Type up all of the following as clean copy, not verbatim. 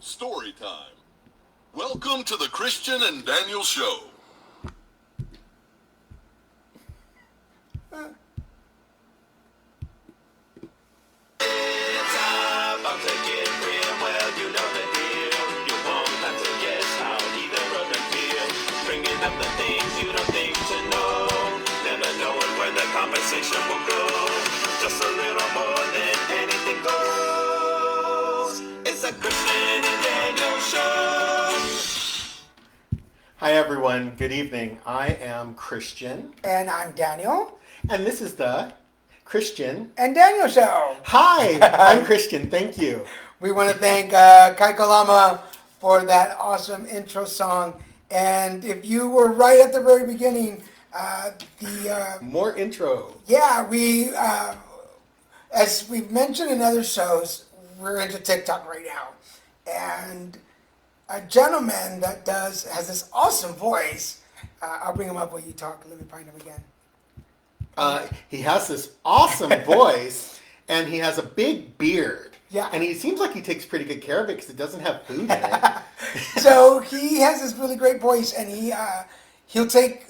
Story time. Welcome to the Christian and Daniel Show. Conversation will go just a little more than anything goes. It's a Christian and Daniel show. Hi everyone, good evening. I am Christian. And I'm Daniel. And this is the Christian and Daniel show. Hi, I'm Christian, thank you. We want to thank Kalama for that awesome intro song. And if you were right at the very beginning, more intro. Yeah, we, as we've mentioned in other shows, we're into TikTok right now. And a gentleman that has this awesome voice, I'll bring him up while you talk. Let me find him again. He has this awesome voice, and he has a big beard. Yeah. And he seems like he takes pretty good care of it because it doesn't have food in it. So he has this really great voice, and he'll take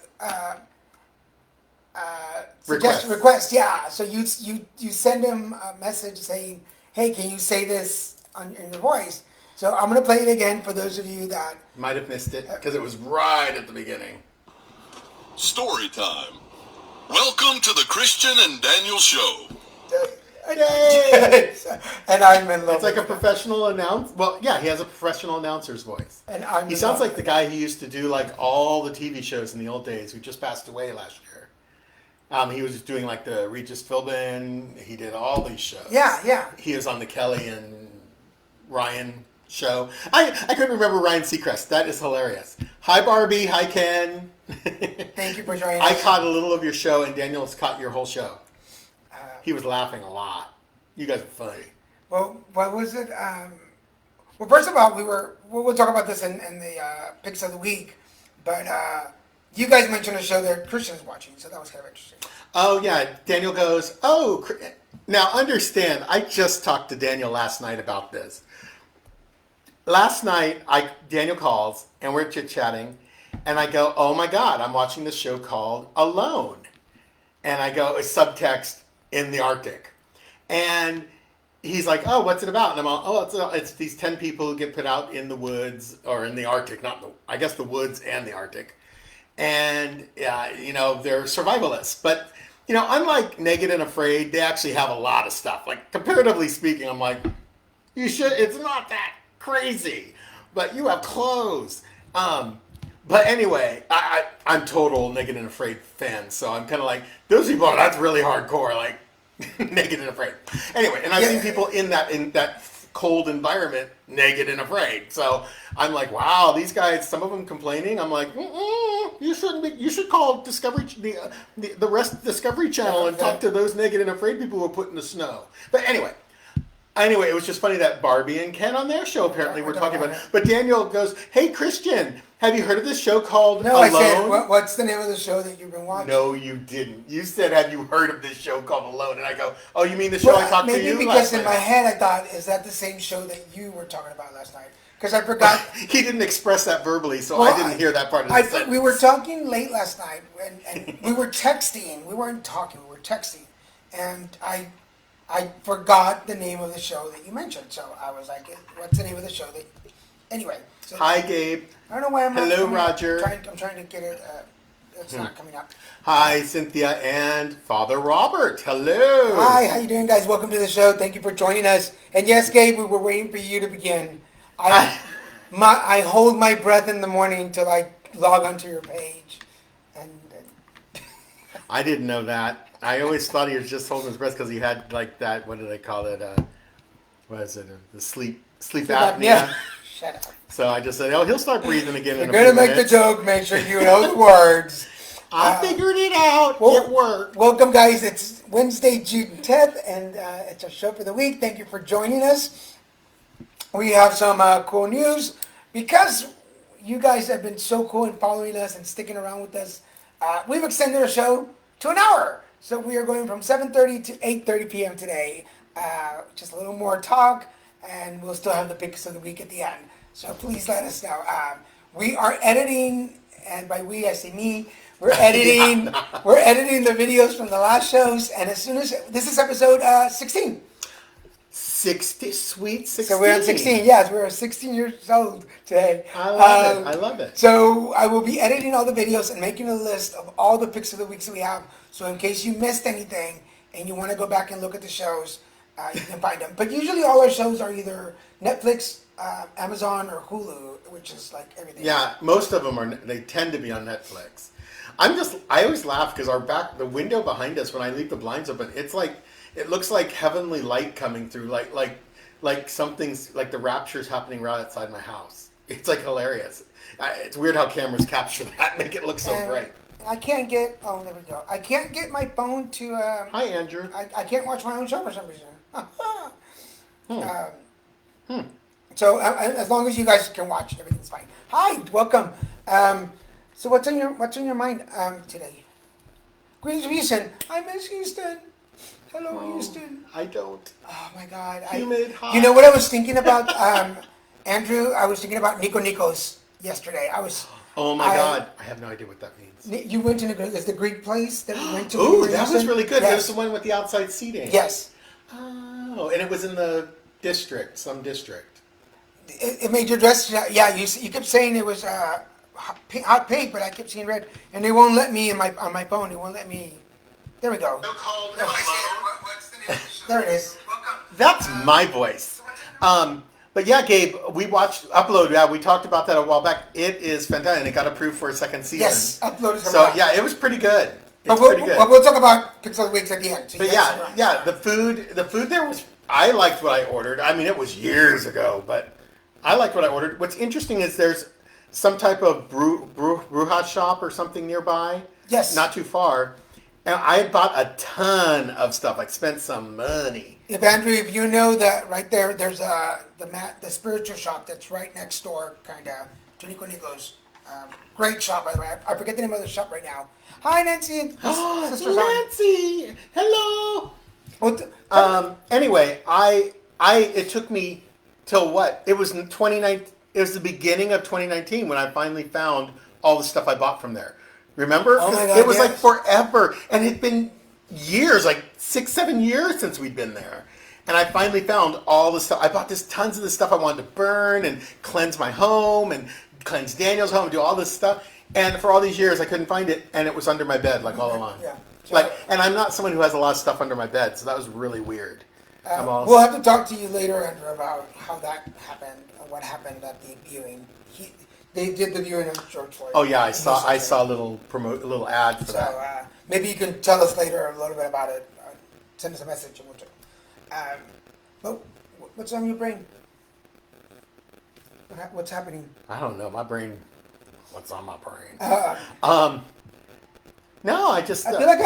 requests. Yeah. So you send him a message saying, "Hey, can you say this in your voice?" So I'm gonna play it again for those of you that might have missed it because it was right at the beginning. Story time. Welcome to the Christian and Daniel Show. Yay! And I'm in love. It's like a professional announcer. Well, yeah, he has a professional announcer's voice. And he sounds like the guy who used to do like all the TV shows in the old days, who just passed away last year. He was doing like the Regis Philbin. He did all these shows. Yeah. He was on the Kelly and Ryan show. I couldn't remember Ryan Seacrest. That is hilarious. Hi Barbie. Hi Ken. Thank you for joining us. I caught a little of your show, and Daniel's caught your whole show. He was laughing a lot. You guys are funny. Well, what was it? Well, first of all, we'll talk about this in the picks of the week, but you guys mentioned a show that Christian is watching, so that was kind of interesting. Oh, yeah. Daniel goes, now understand, I just talked to Daniel last night about this. Last night, Daniel calls, and we're chit-chatting, and I go, oh my God, I'm watching this show called Alone. And I go, it's subtext, in the Arctic. And he's like, oh, what's it about? And I'm all, it's these 10 people who get put out in the woods, or in the Arctic, I guess the woods and the Arctic. And, they're survivalists. But, unlike Naked and Afraid, they actually have a lot of stuff. Like, comparatively speaking, I'm like, it's not that crazy. But you have clothes. But anyway, I'm total Naked and Afraid fan. So I'm kind of like, those people, that's really hardcore. Like, Naked and Afraid. Anyway, and I've seen people in that cold environment, naked and afraid. So I'm like, wow, these guys, some of them complaining. I'm like, you shouldn't be. You should call Discovery, the rest Discovery Channel, and talk to those naked and afraid people who are put in the snow. But anyway, it was just funny that Barbie and Ken on their show apparently were talking about it. But Daniel goes, hey, Christian, have you heard of this show called Alone? I said, what's the name of the show that you've been watching? No, you didn't. You said, have you heard of this show called Alone? And I go, oh, you mean the show I talked to you maybe last because in night? my head I thought, is that the same show that you were talking about last night? Because I forgot. He didn't express that verbally, so I didn't hear that part of the sentence. We were talking late last night, and we were texting. We weren't talking, we were texting. And I forgot the name of the show that you mentioned. So I was like, what's the name of the show that... Anyway. So hi, Gabe. I don't know why I'm not... Hello, Roger. I'm trying to get it... it's not coming up. Hi, Cynthia and Father Robert. Hello. Hi, how you doing, guys? Welcome to the show. Thank you for joining us. And yes, Gabe, we were waiting for you to begin. I hold my breath in the morning till I log onto your page. And I didn't know that. I always thought he was just holding his breath because he had like that, what do they call it? What is it? The sleep apnea. Shut up. So I just said, he'll start breathing again in a few minutes. You're going to make minutes. the joke, make sure you know the words. I figured it out. It worked. Welcome, guys. It's Wednesday, June 10th, and it's our show for the week. Thank you for joining us. We have some cool news. Because you guys have been so cool in following us and sticking around with us, we've extended our show to an hour. So we are going from 7:30 to 8:30 p.m. today. Just a little more talk. and we'll still have the picks of the week at the end. So please let us know. We are editing, and by we I say me. We're editing. We're editing the videos from the last shows, and as soon as this is episode 16. 60, sweet 16. So we're on 16. Yes, we're 16 years old today. I love it. I love it. So I will be editing all the videos and making a list of all the picks of the weeks that we have. So in case you missed anything and you want to go back and look at the shows, you can find them. But usually all our shows are either Netflix, Amazon, or Hulu, which is like everything. Yeah, most of them are. They tend to be on Netflix. I always laugh because the window behind us, when I leave the blinds open, it's like, it looks like heavenly light coming through, like something's, like the rapture's happening right outside my house. It's like hilarious. It's weird how cameras capture that, make it look so bright. I can't get, there we go. I can't get my phone to, Hi, Andrew. I can't watch my own show for some reason. So as long as you guys can watch, everything's fine. Hi, welcome. So what's on your mind today? Greetings from Houston. I miss Houston. Hello, Houston. I don't. Oh my God. Humid, hot. You know what I was thinking about, Andrew? I was thinking about Nico Nikos yesterday. Oh my God. I have no idea what that means. You went to it's the Greek place that we went to. Ooh, that was really good. Yes. It was the one with the outside seating. Yes. Oh, and it was in the district, some district. It made your dress. Yeah, you kept saying it was hot pink, but I kept seeing red, and they won't let me on my phone. It won't let me. There we go. There it is. That's my voice. But yeah, Gabe, we watched Upload. Yeah, we talked about that a while back. It is fantastic, and it got approved for a second season. Yes, Upload is. So yeah, it was pretty good. But we'll talk about Picks of the Weeks at the end. So but yeah, the food there was. I liked what I ordered. I mean, it was years ago, but I liked what I ordered. What's interesting is there's some type of bruja shop or something nearby. Yes. Not too far. And I bought a ton of stuff. I spent some money. Andrew, if you know that right there, there's the spiritual shop that's right next door, kind of, to Nico Nico's. Great shop, by the way. I forget the name of the shop right now. Hi, Nancy. Nancy! Hello! Well, anyway, it took me till what? It was in 2019. It was the beginning of 2019 when I finally found all the stuff I bought from there. Remember? Oh my God, it was yes. like forever. And it'd been years, like 6-7 years since we'd been there. And I finally found all the stuff. I bought tons of the stuff I wanted to burn and cleanse my home and cleanse Daniel's home and do all this stuff. And for all these years, I couldn't find it. And it was under my bed, like all along. Yeah. So, and I'm not someone who has a lot of stuff under my bed. So that was really weird. we'll have to talk to you later, Andrew, about how that happened, what happened at the viewing. They did the viewing of George Floyd. Oh yeah, I saw a little ad for that. So maybe you can tell us later a little bit about it. Send us a message and we'll talk. But what's on your brain? What's happening? I don't know. My brain. What's on my brain? No, I just. I feel like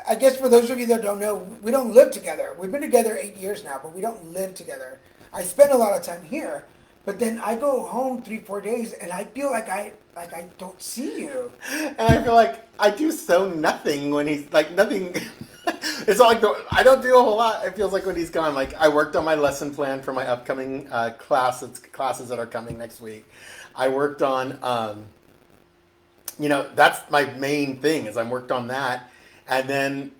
I guess for those of you that don't know, we don't live together. We've been together 8 years now, but we don't live together. I spend a lot of time here, but then I go home 3-4 days, and I feel like I don't see you. And I feel like I do so nothing when he's like nothing. It's not like I don't do a whole lot. It feels like when he's gone. Like I worked on my lesson plan for my upcoming classes that are coming next week. I worked on, that's my main thing is I worked on that. And then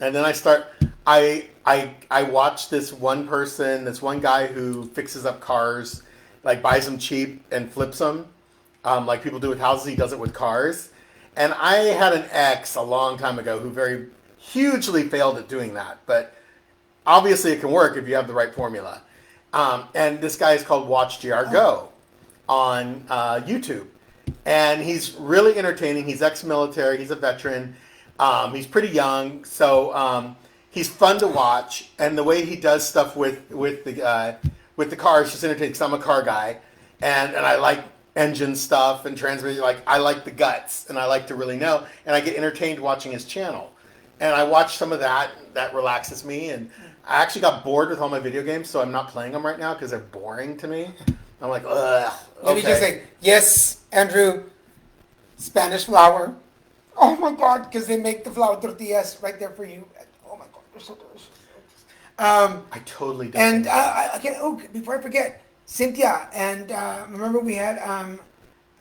I watch this one guy who fixes up cars, like buys them cheap and flips them, like people do with houses. He does it with cars. And I had an ex a long time ago who very hugely failed at doing that. But obviously it can work if you have the right formula. And this guy is called Watch GR Go on YouTube. And he's really entertaining. He's ex-military. He's a veteran. He's pretty young, so he's fun to watch. And the way he does stuff with the car is just entertaining. Because I'm a car guy, and I like engine stuff and transmission. Like I like the guts, and I like to really know. And I get entertained watching his channel. And I watch some of that. That relaxes me. And I actually got bored with all my video games, so I'm not playing them right now because they're boring to me. I'm like, ugh. Let me just say, yes, Andrew, Spanish flour. Oh my God, because they make the flour tortillas right there for you. Oh my God, they're so delicious. I totally don't. And again, before I forget, Cynthia, and remember we had,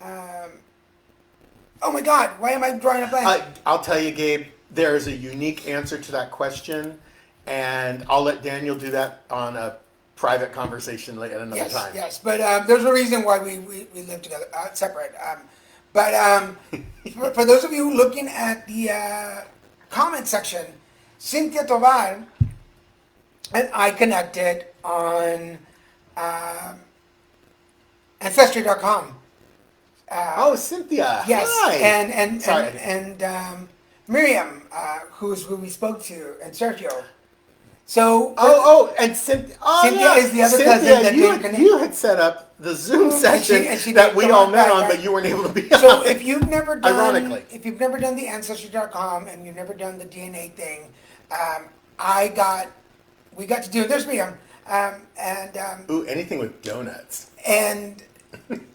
oh my God, why am I drawing a blank? I'll tell you, Gabe, there's a unique answer to that question, and I'll let Daniel do that on a private conversation at another time. Yes, but there's a reason why we live together, separate. But for those of you looking at the comment section, Cynthia Tovar and I connected on Ancestry.com. Oh, Cynthia. Yes, Hi. and Miriam, who we spoke to, and Sergio. So And Cynthia. Cynthia is the other Cynthia, cousin that didn't connect. you had set up the Zoom session and she that didn't we come all on met back, on, right? but you weren't able to be So on. if you've never done, Ironically. the Ancestry.com and you've never done the DNA thing, we got to do it. There's Miriam, Ooh, anything with donuts. and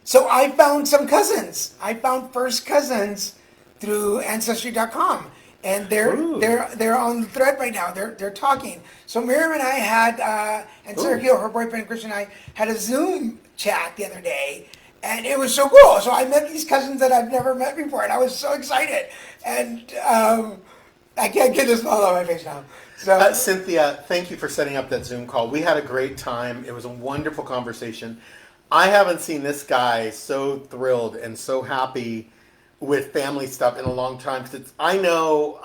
so I found some cousins. I found first cousins through Ancestry.com, and they're on the thread right now. They're talking. So Miriam and I had, and Sergio, her boyfriend Christian, and I had a Zoom chat the other day, and it was so cool. So I met these cousins that I've never met before, and I was so excited. And I can't get this smile on my face now. So Cynthia, thank you for setting up that Zoom call. We had a great time. It was a wonderful conversation. I haven't seen this guy so thrilled and so happy with family stuff in a long time. Because I know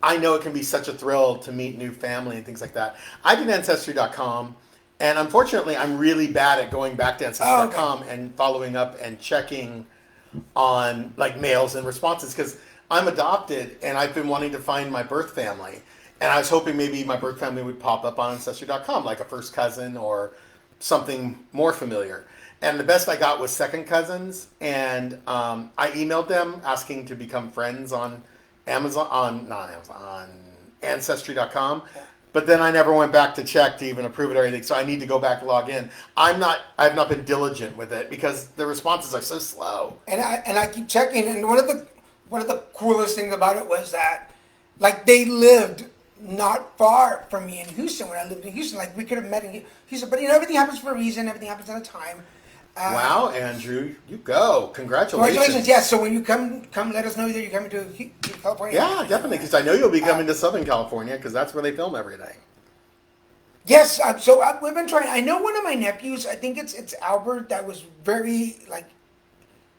it can be such a thrill to meet new family and things like that. I did Ancestry.com, and unfortunately, I'm really bad at going back to Ancestry.com and following up and checking on like mails and responses because I'm adopted and I've been wanting to find my birth family. And I was hoping maybe my birth family would pop up on Ancestry.com, like a first cousin or something more familiar. And the best I got was second cousins, and I emailed them asking to become friends on on Ancestry.com. But then I never went back to check to even approve it or anything, so I need to go back and log in. I've not been diligent with it because the responses are so slow. And I keep checking, and one of the coolest things about it was that, like, they lived not far from me in Houston when I lived in Houston. Like, we could have met in Houston, but everything happens for a reason. Everything happens at a time. Wow, Andrew, you go! Congratulations! Yes. So when you come, let us know that you're coming to California. Yeah, definitely, because I know you'll be coming to Southern California because that's where they film everything. Yes. We've been trying. I know one of my nephews. I think it's Albert that was very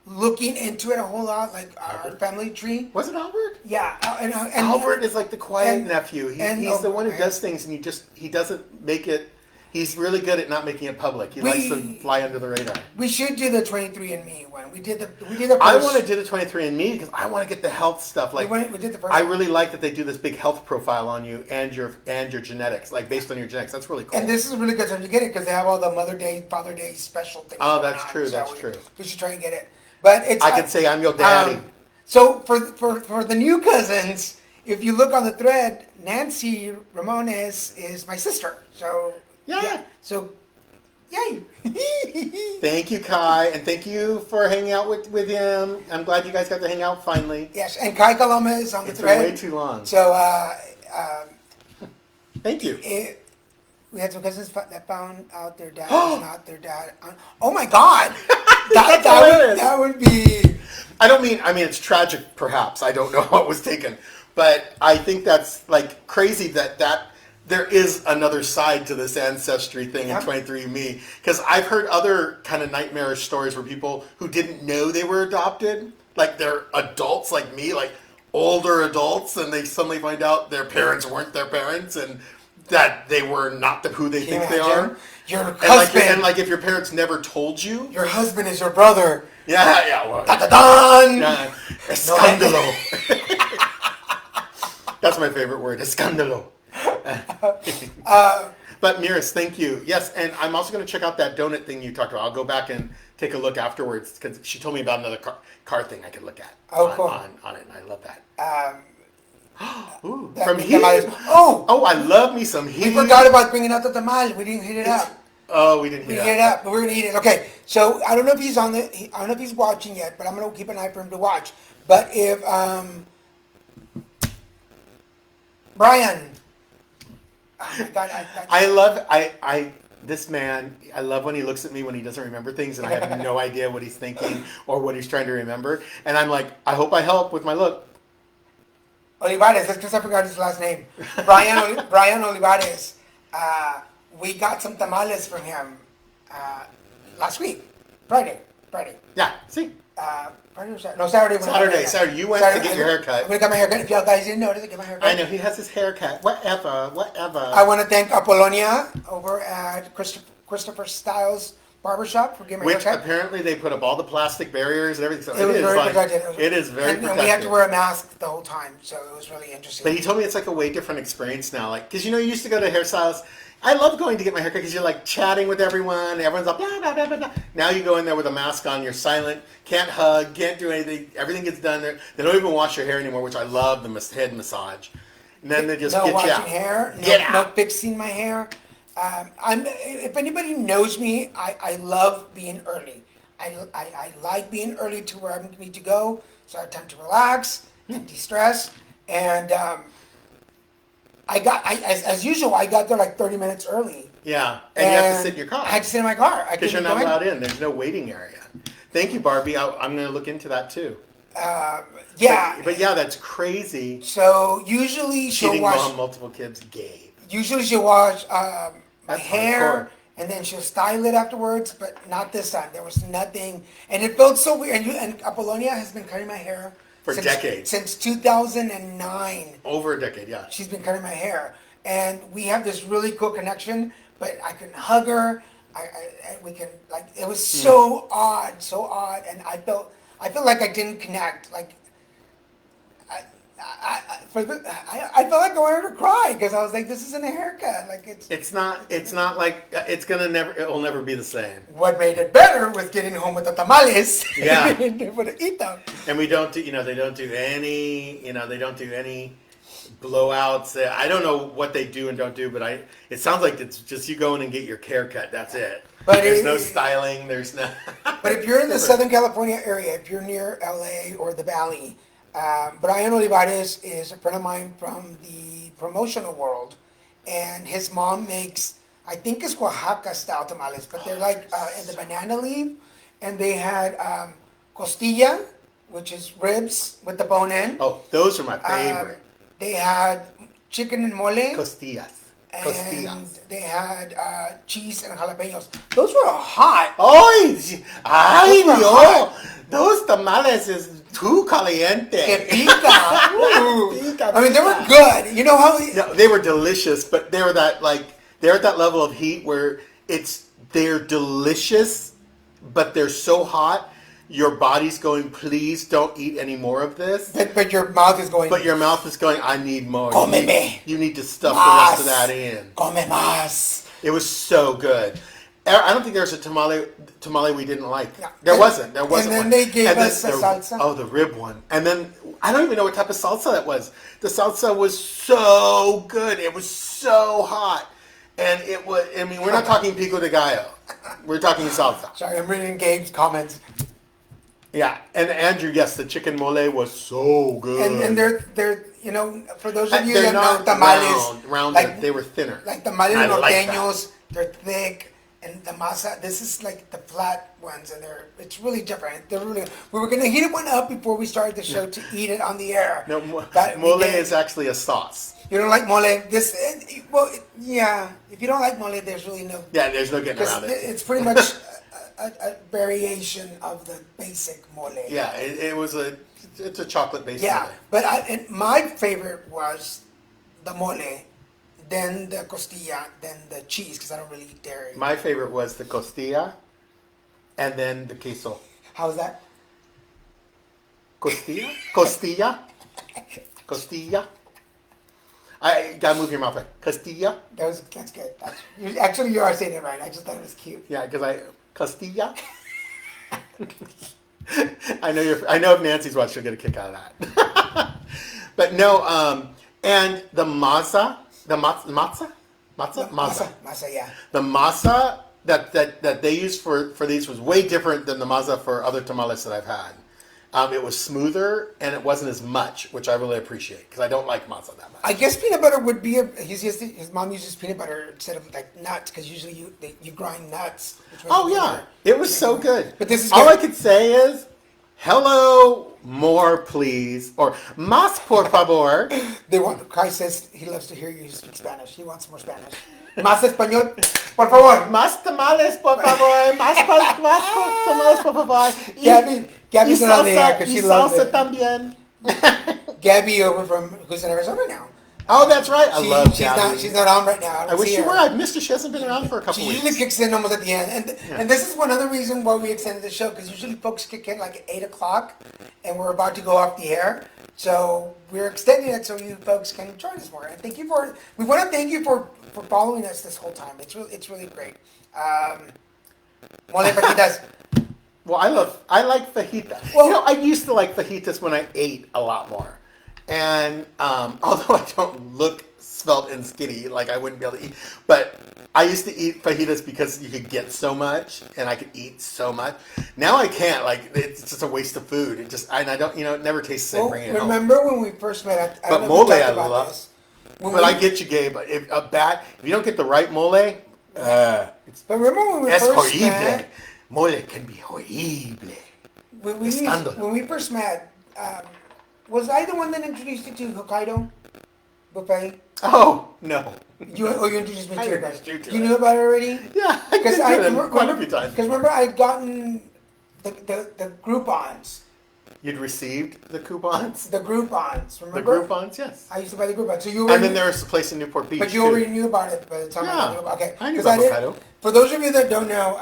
looking into it a whole lot, like our family tree. Was it Albert? Yeah, and Albert is like the quiet nephew. He's the one who and- does things, and he doesn't make it. He's really good at not making it public. He likes to fly under the radar. We should do the 23andMe one. We did the first. I want to do the 23andMe because I want to get the health stuff. Like we did the first. I really like that they do this big health profile on you and your genetics, like based on your genetics. That's really cool. And this is a really good time to get it because they have all the Mother Day, Father Day special things. Oh, going that's on. true. So That's true. We should try and get it. But it's. I could say I'm your daddy. So for the new cousins, if you look on the thread, Nancy Ramones is my sister. So Yeah. So, yay! Thank you, Kai, and thank you for hanging out with him. I'm glad you guys got to hang out finally. Yes, and Kai Kalama is on the It's thread. been way too long. So Thank you. we had some cousins that found out their dad is not their dad. Oh my God! that would be. I mean, it's tragic, perhaps. I don't know what was taken. But I think that's, like, crazy that there is another side to this ancestry thing in 23andMe. Because I've heard other kind of nightmarish stories where people who didn't know they were adopted, like they're adults like me, like older adults, and they suddenly find out their parents weren't their parents and that they were not who they think they are. Your husband. And if your parents never told you. Your husband is your brother. Yeah. Well, Da-da-dan! yeah. Escándalo. That's my favorite word, escándalo. But Miris, thank you. Yes, and I'm also going to check out that donut thing you talked about. I'll go back and take a look afterwards because she told me about another car thing I could look at cool. on it, and I love that. Ooh, That from means here. tamales. Oh, I love me some heat. we forgot about bringing out the tamal. We didn't heat it up. Oh, we didn't We heat heat it up, but we're gonna eat it. Okay, so I don't know if he's on I don't know if he's watching yet, but I'm gonna keep an eye for him to watch. But if Brian, Oh my God, This man, I love when he looks at me when he doesn't remember things and I have no idea what he's thinking or what he's trying to remember. And I'm like, I hope I help with my look. Olivares, that's because I forgot his last name. Brian Olivares. We got some tamales from him last week. Friday. Yeah, see? Friday or Saturday? No, Saturday. Saturday. You went to get your haircut. I'm going to get my haircut. If y'all guys didn't notice, I get my haircut. I know, he has his haircut. Whatever. I want to thank Apollonia over at Christopher Styles Barbershop for getting my Which haircut. apparently they put up all the plastic barriers and everything. So It was very protected. It is very and protected. we had to wear a mask the whole time, so it was really interesting. But he told me it's like a way different experience now. Like, because you used to go to hairstylists. I love going to get my haircut because you're like chatting with everyone. Everyone's like blah blah blah blah blah. Now you go in there with a mask on. You're silent. Can't hug. Can't do anything. Everything gets done there. They don't even wash your hair anymore, which I love. The head massage. And then they just no get you washing out. hair. No fixing my hair. If anybody knows me, I love being early. I like being early to where I need to go, so I have time to relax and de-stress. And as ususual, I got there like 30 minutes early. Yeah, and you have to sit in your car. I had to sit in my car. Because you're not allowed in. There's no waiting area. Thank you, Barbie. I'm going to look into that too. Yeah. But yeah, that's crazy. So usually she'll Cheating wash. mom, multiple kids, gay. Usually she'll wash my That's hair hardcore. and then she'll style it afterwards, but not this time. There was nothing, and it felt so weird. And Apollonia has been cutting my hair For decades. Since 2009. Over a decade, yeah. She's been cutting my hair, and we have this really cool connection. But I can hug her. We can it was so odd, and I felt like I didn't connect. Like I felt like I wanted to cry because I was like, this isn't a haircut. Like It's not like it will never be the same. What made it better was getting home with the tamales. Yeah. For to eat them. And we don't do, they don't do any blowouts. I don't know what they do and don't do, but it sounds like it's just you go in and get your hair cut. That's it. But there's no styling. There's no. But if you're in the Southern California area, if you're near LA or the Valley, Brian Olivares is a friend of mine from the promotional world, and his mom makes, I think it's Oaxaca style tamales, but they're like in the banana leaf, and they had costilla, which is ribs with the bone in. Oh, those are my favorite. They had chicken and mole. Costillas. And they had cheese and jalapenos. Those were hot. Ay, Dios! Those tamales is too caliente. Que pica. Ooh. I mean, they were good. You know how? No, they were delicious, but they're at that level of heat where they're delicious, but they're so hot. Your body's going, please don't eat any more of this. But your mouth is going. But your mouth is going, I need more. Cómeme. You need to stuff the rest of that in. Come más. It was so good. I don't think there's a tamale we didn't like. No. There wasn't. And then they gave us a salsa. Oh, the rib one. And then, I don't even know what type of salsa that was. The salsa was so good. It was so hot. And it was, we're not talking pico de gallo. We're talking salsa. Sorry, I'm reading Gabe's comments. Yeah, and Andrew, yes, the chicken mole was so good. And they're for those of you they're that know not tamales, round, they were thinner. Like tamales I like norteños, they're thick, and the masa, this is like the flat ones, and it's really different. They're really. We were gonna heat one up before we started the show to eat it on the air. No, mole is actually a sauce. You don't like mole? Yeah. If you don't like mole, there's really no. Yeah, there's no getting around it. It's pretty much a variation of the basic mole. Yeah, it's a chocolate based Yeah, mole. but my favorite was the mole, then the costilla, then the cheese, because I don't really eat dairy. My favorite was the costilla, and then the queso. How's that? Costilla? Costilla? Costilla? I gotta move your mouth like Costilla. That's good. Actually, you are saying it right. I just thought it was cute. Yeah, because Costilla. I know if Nancy's watched, she'll get a kick out of that. But no, and the masa, masa, yeah. the masa that they used for these was way different than the masa for other tamales that I've had. It was smoother and it wasn't as much, which I really appreciate because I don't like masa that much. I guess peanut butter would be his mom uses peanut butter instead of like nuts because usually you grind nuts. Oh yeah, it was so good. But this is all good. I could say is, hello, more please, or más por favor. Kai says he loves to hear you speak Spanish. He wants more Spanish. Más español, por favor. Más tamales por favor, más tamales por favor. Gabby's y not on the air salsa, because y she loves salsa it. también. Gabby over from who's in Arizona now. Oh, that's right. I love she's Gabby. she's not on right now. I wish see she her. were. I've missed her. She hasn't been around for a couple She weeks. usually kicks in almost at the end, and this is one other reason why we extended the show because usually folks kick in like at 8:00, and we're about to go off the air. So we're extending it so you folks can join us more. And we want to thank you for following us this whole time. It's really great. Mole fajitas. Well, I like fajitas. Well, I used to like fajitas when I ate a lot more. And although I don't look svelte and skinny, like I wouldn't be able to eat, but I used to eat fajitas because you could get so much and I could eat so much. Now I can't. Like it's just a waste of food. I don't. It never tastes the same. Well, bringing it home. remember when we first met? I But don't know if mole we talked I about love. this. But I get you, Gabe. If you don't get the right mole, it's But remember when we es first horrible. met? Mole can be horrible. When we first met, was I the one that introduced you to Hokkaido buffet? Oh no. You introduced me I to it. introduced you to You it. knew about it already? Yeah, I did it quite a few times. Because remember, I'd gotten the Groupons. You'd received the coupons. The Groupons, The remember? Groupons, yes. I used to buy the Groupons. So you And already, then there was a place in Newport Beach. but you too. already knew about it by the time I Yeah, knew about it. Okay. I knew 'Cause about didn't- Hokkaido. For those of you that don't know.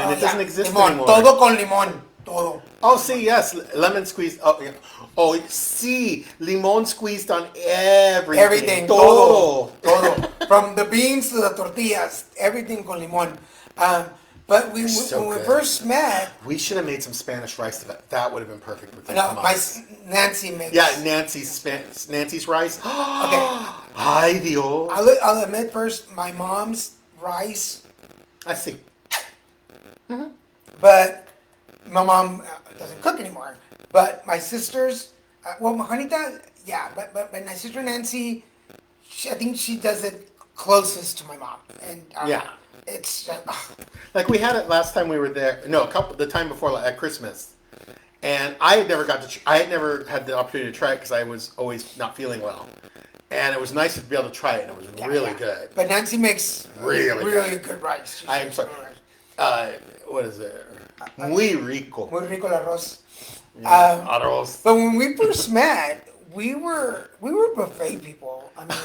And it doesn't exist limon. anymore. Todo con limón. Todo. Oh, see, yes, lemon squeeze. Oh, yeah. Oh, see, limon squeezed on everything. Everything. Todo. From the beans to the tortillas. Everything con limón. But So when we good. first met, We should have made some Spanish rice. That would have been perfect with the no, tamales. Nancy makes. Yeah, Nancy's rice. Okay. Ay, Dios. I'll admit first, my mom's rice, I see. but my mom doesn't cook anymore. But my sisters, Juanita, yeah, but my sister Nancy, I think she does it closest to my mom. And Yeah. it's Like we had it last time we were there. No, the time before at Christmas, and I had never I had never had the opportunity to try it because I was always not feeling well, and it was nice to be able to try it. And it was really good. But Nancy makes Really good rice. She I am makes sorry. good rice. What is it? Muy rico. Muy rico el arroz. Arroz. But when we first met, we were buffet people. I mean,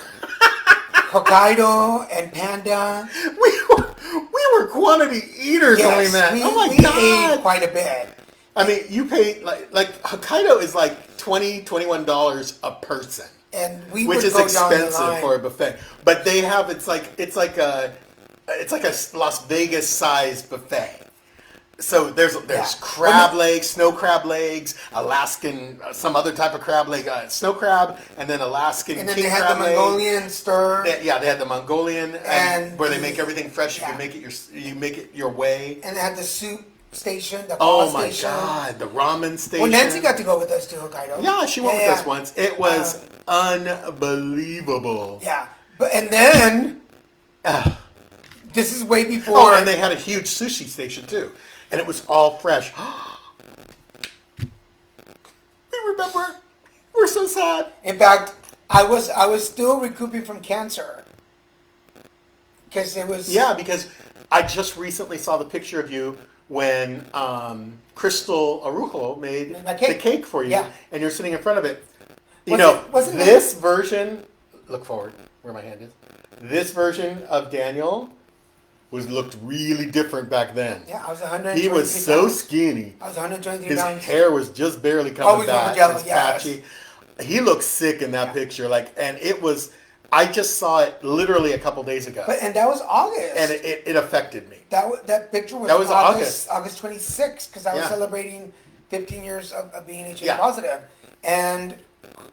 Hokkaido and Panda. We were quantity eaters when we met. Oh my we god! ate quite a bit. I mean, you pay like Hokkaido is like $21 a person, And we which would is go down the expensive line. for a buffet. But they have it's like a Las Vegas size buffet. So there's crab legs, snow crab legs, Alaskan, some other type of crab leg, snow crab, and then Alaskan And then king they had crab the leg. Mongolian stir. They had the Mongolian, And where they the- make everything fresh. You yeah. can make it your way. And they had the soup station, the Oh pho my station. god, the ramen station. Well, Nancy got to go with us to Hokkaido. Yeah, she went with us once. It was unbelievable. Yeah. And then, this is way before. Oh, and they had a huge sushi station too, and it was all fresh. We remember. We're so sad. In fact, I was still recouping from cancer. Because it was... Yeah, because I just recently saw the picture of you when Crystal Arujo made My cake. the cake for you, Yeah. and you're sitting in front of it. Wasn't This version, look forward, where my hand is. This version of Daniel looked really different back then. Yeah, I was 123 He was so pounds. skinny. I was 123 His pounds. hair was just barely coming Always back. over yellow, It was yes. patchy. He looked sick in that picture, and it was. I just saw it literally a couple days ago, And that was August. and it affected me. That picture was, That was August 26th, because I was Yeah. celebrating 15 years of being HIV Yeah. positive. And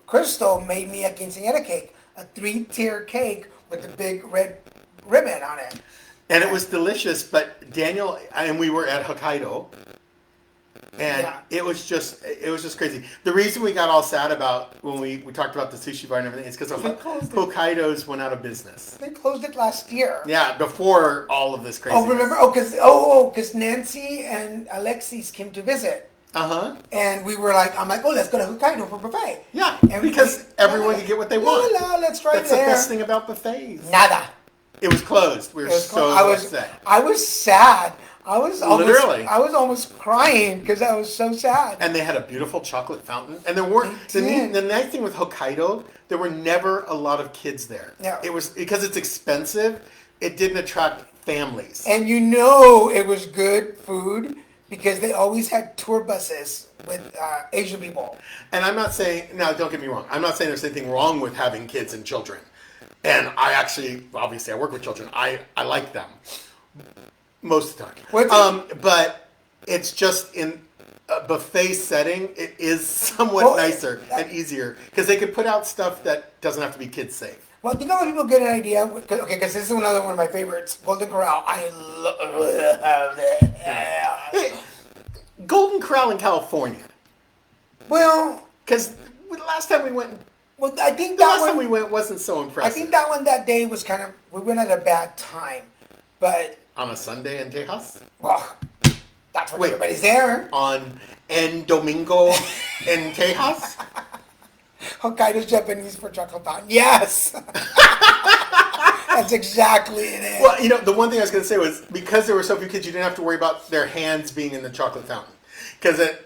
Crystal made me a quinceañera cake, a 3-tier cake with a big red ribbon on it. And it was delicious, but Daniel and we were at Hokkaido, And Yeah. it was just crazy. The reason we got all sad about when we talked about the sushi bar and everything is because They closed it. Hokkaido's went out of business. They closed it last year. Yeah, before all of this crazy. Oh, remember? Because Nancy and Alexis came to visit. Uh-huh. And we were like, I'm like, oh, let's go to Hokkaido for buffet. Yeah, And because everyone could get what they want. Let's try That's there. the best thing about buffets. Nada. It was closed. We were so upset. I was sad. I was Literally. almost crying because I was so sad. And they had a beautiful chocolate fountain. And there weren't the nice thing with Hokkaido, there were never a lot of kids there. No. It was because it's expensive, it didn't attract families. And it was good food because they always had tour buses with Asian people. And I'm not saying, now don't get me wrong, I'm not saying there's anything wrong with having kids and children. And I actually, obviously I work with children. I like them. Most of the time. But it's just in a buffet setting, it is somewhat nicer and easier because they could put out stuff that doesn't have to be kid safe. Well, you know when people get an idea? Because this is another one of my favorites, Golden Corral. I love it. Hey, Golden Corral in California. Well, Because the last time we went, I think the that last one. time we went wasn't so I impressive. think that one that day was kind of. We went at a bad time, but On a Sunday in Tejas? well, that's when Wait. everybody's there. On En Domingo in Tejas? Hokkaido's Japanese for chocolate fountain. Yes, that's exactly it. Well, the one thing I was going to say was because there were so few kids, you didn't have to worry about their hands being in the chocolate fountain. Because at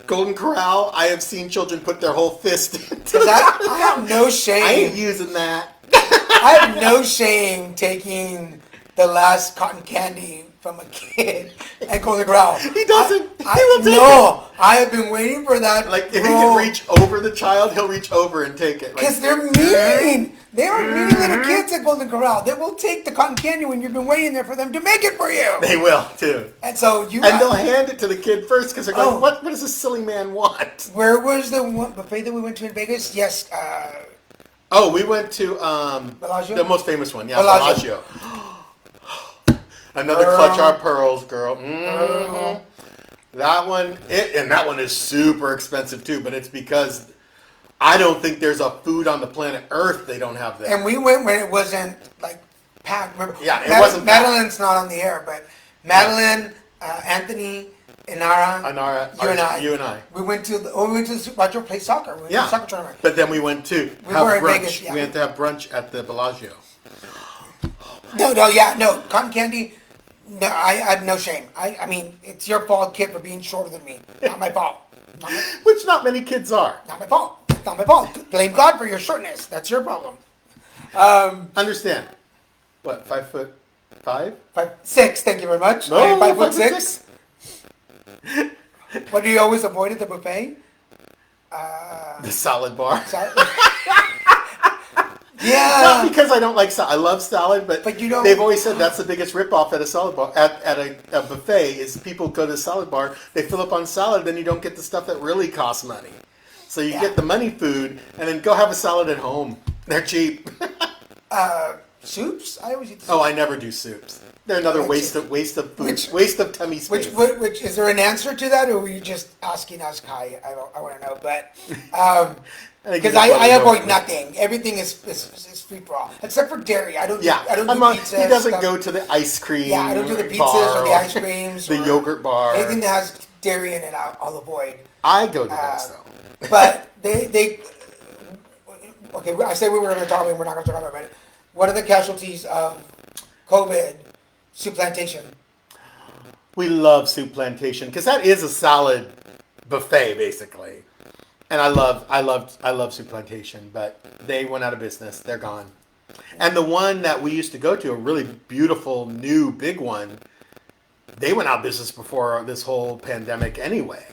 Golden Corral, I have seen children put their whole fist into I have no shame. I ain't using that. I have no shame taking the last cotton candy from a kid at Golden Corral. He doesn't. He I will take no, I have been waiting for that. Like, if he can reach over the child, he'll reach over and take it. Because they're mean. They are mean little kids at Golden Corral. They will take the cotton candy when you've been waiting there for them to make it for you. They will, too. And so And they'll hand it to the kid first because they're going, what does this silly man want? Where was the one buffet that we went to in Vegas? Yes. Oh, we went to Bellagio? the most famous one. Yeah, Bellagio. Bellagio. Another clutch our pearls, girl. Mm-hmm. That one, and that one is super expensive too, but it's because I don't think there's a food on the planet Earth they don't have there. And we went when it wasn't like packed. Remember? Yeah, it wasn't packed. Madeline's not on the air, but Madeline, Anthony, Inara, you and I. We went to watch her play soccer. We went to a soccer tournament. But then we went to We have were in brunch. Vegas, yeah. We went to have brunch at the Bellagio. No, cotton candy. No, I have no shame. I mean, it's your fault, kid, for being shorter than me. Not my fault. Which not many kids are. Not my fault. Not my fault. Blame God for your shortness. That's your problem. Understand. What, 5'5"? 5'6". Thank you very much. No, I am 5'6". 5'6". What do you always avoid at the buffet? The salad bar. Yeah. Not because I don't like salad. I love salad, but you don't. They've always said that's the biggest ripoff at a salad bar. At a buffet is people go to the salad bar, they fill up on salad, then you don't get the stuff that really costs money. So you get the money food, and then go have a salad at home. They're cheap. Soups? I always eat the soups. Oh, I never do soups. They're another waste of food, waste of tummy space. Which is there an answer to that, or were you just asking us, Kai? I want to know, but because I avoid nothing. Everything is free for all, except for dairy. I don't. Yeah, I don't do pizza. He doesn't stuff. go to the ice cream. Yeah, I don't do the pizzas bar or the ice creams. the or yogurt bar. Anything that has dairy in it, I'll avoid. I go to those though. But they. Okay, I said we were going to talk, and we're not going to talk about it. What are the casualties of COVID? Soup plantation. We love Soup Plantation because that is a salad buffet basically, and I love Soup Plantation, but they went out of business. They're gone. And the one that we used to go to, a really beautiful new big one, they went out of business before this whole pandemic anyway.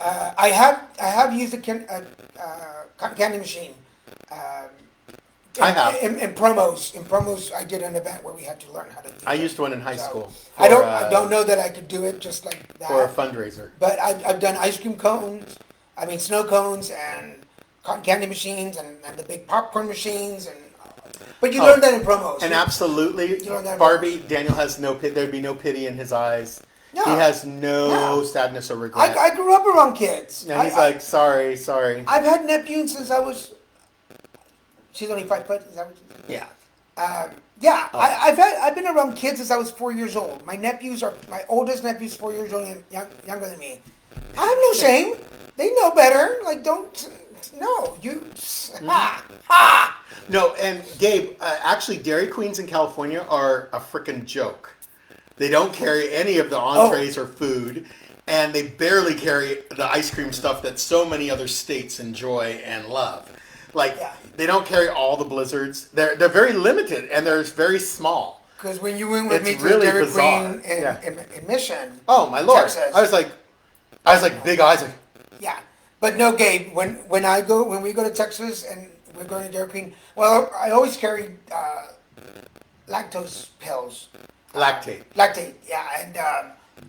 I have used a cotton candy machine. I have. In promos, I did an event where we had to learn how to do it. I used one in high school. I don't know that I could do it just like that. For a fundraiser. But I've done ice cream cones, snow cones, and cotton candy machines, and the big popcorn machines, but you learn that in promos. And absolutely, You learn that in Barbie, Daniel has no pity. There'd be no pity in his eyes He has no sadness or regret. I grew up around kids. And he's like, sorry. I've had nephews since I was. She's only 5 foot. Is that what you said? Yeah. Yeah. I've been around kids since I was 4 years old. My oldest nephew's 4 years old and younger than me. I have no shame. They know better. Like, don't. No, you. No, and Gabe, actually, Dairy Queens in California are a freaking joke. They don't carry any of the entrees or food, and they barely carry the ice cream stuff that so many other states enjoy and love. Like, they don't carry all the blizzards. They're very limited, and they're very small. Because when you went with me It's to really Dairy bizarre. Queen in Mission. Oh my lord! Texas. I was like big eyes. Like, Yeah, but no, Gabe. When we go to Texas and we're going to Dairy Queen, well, I always carry lactose pills. lactate. Yeah, and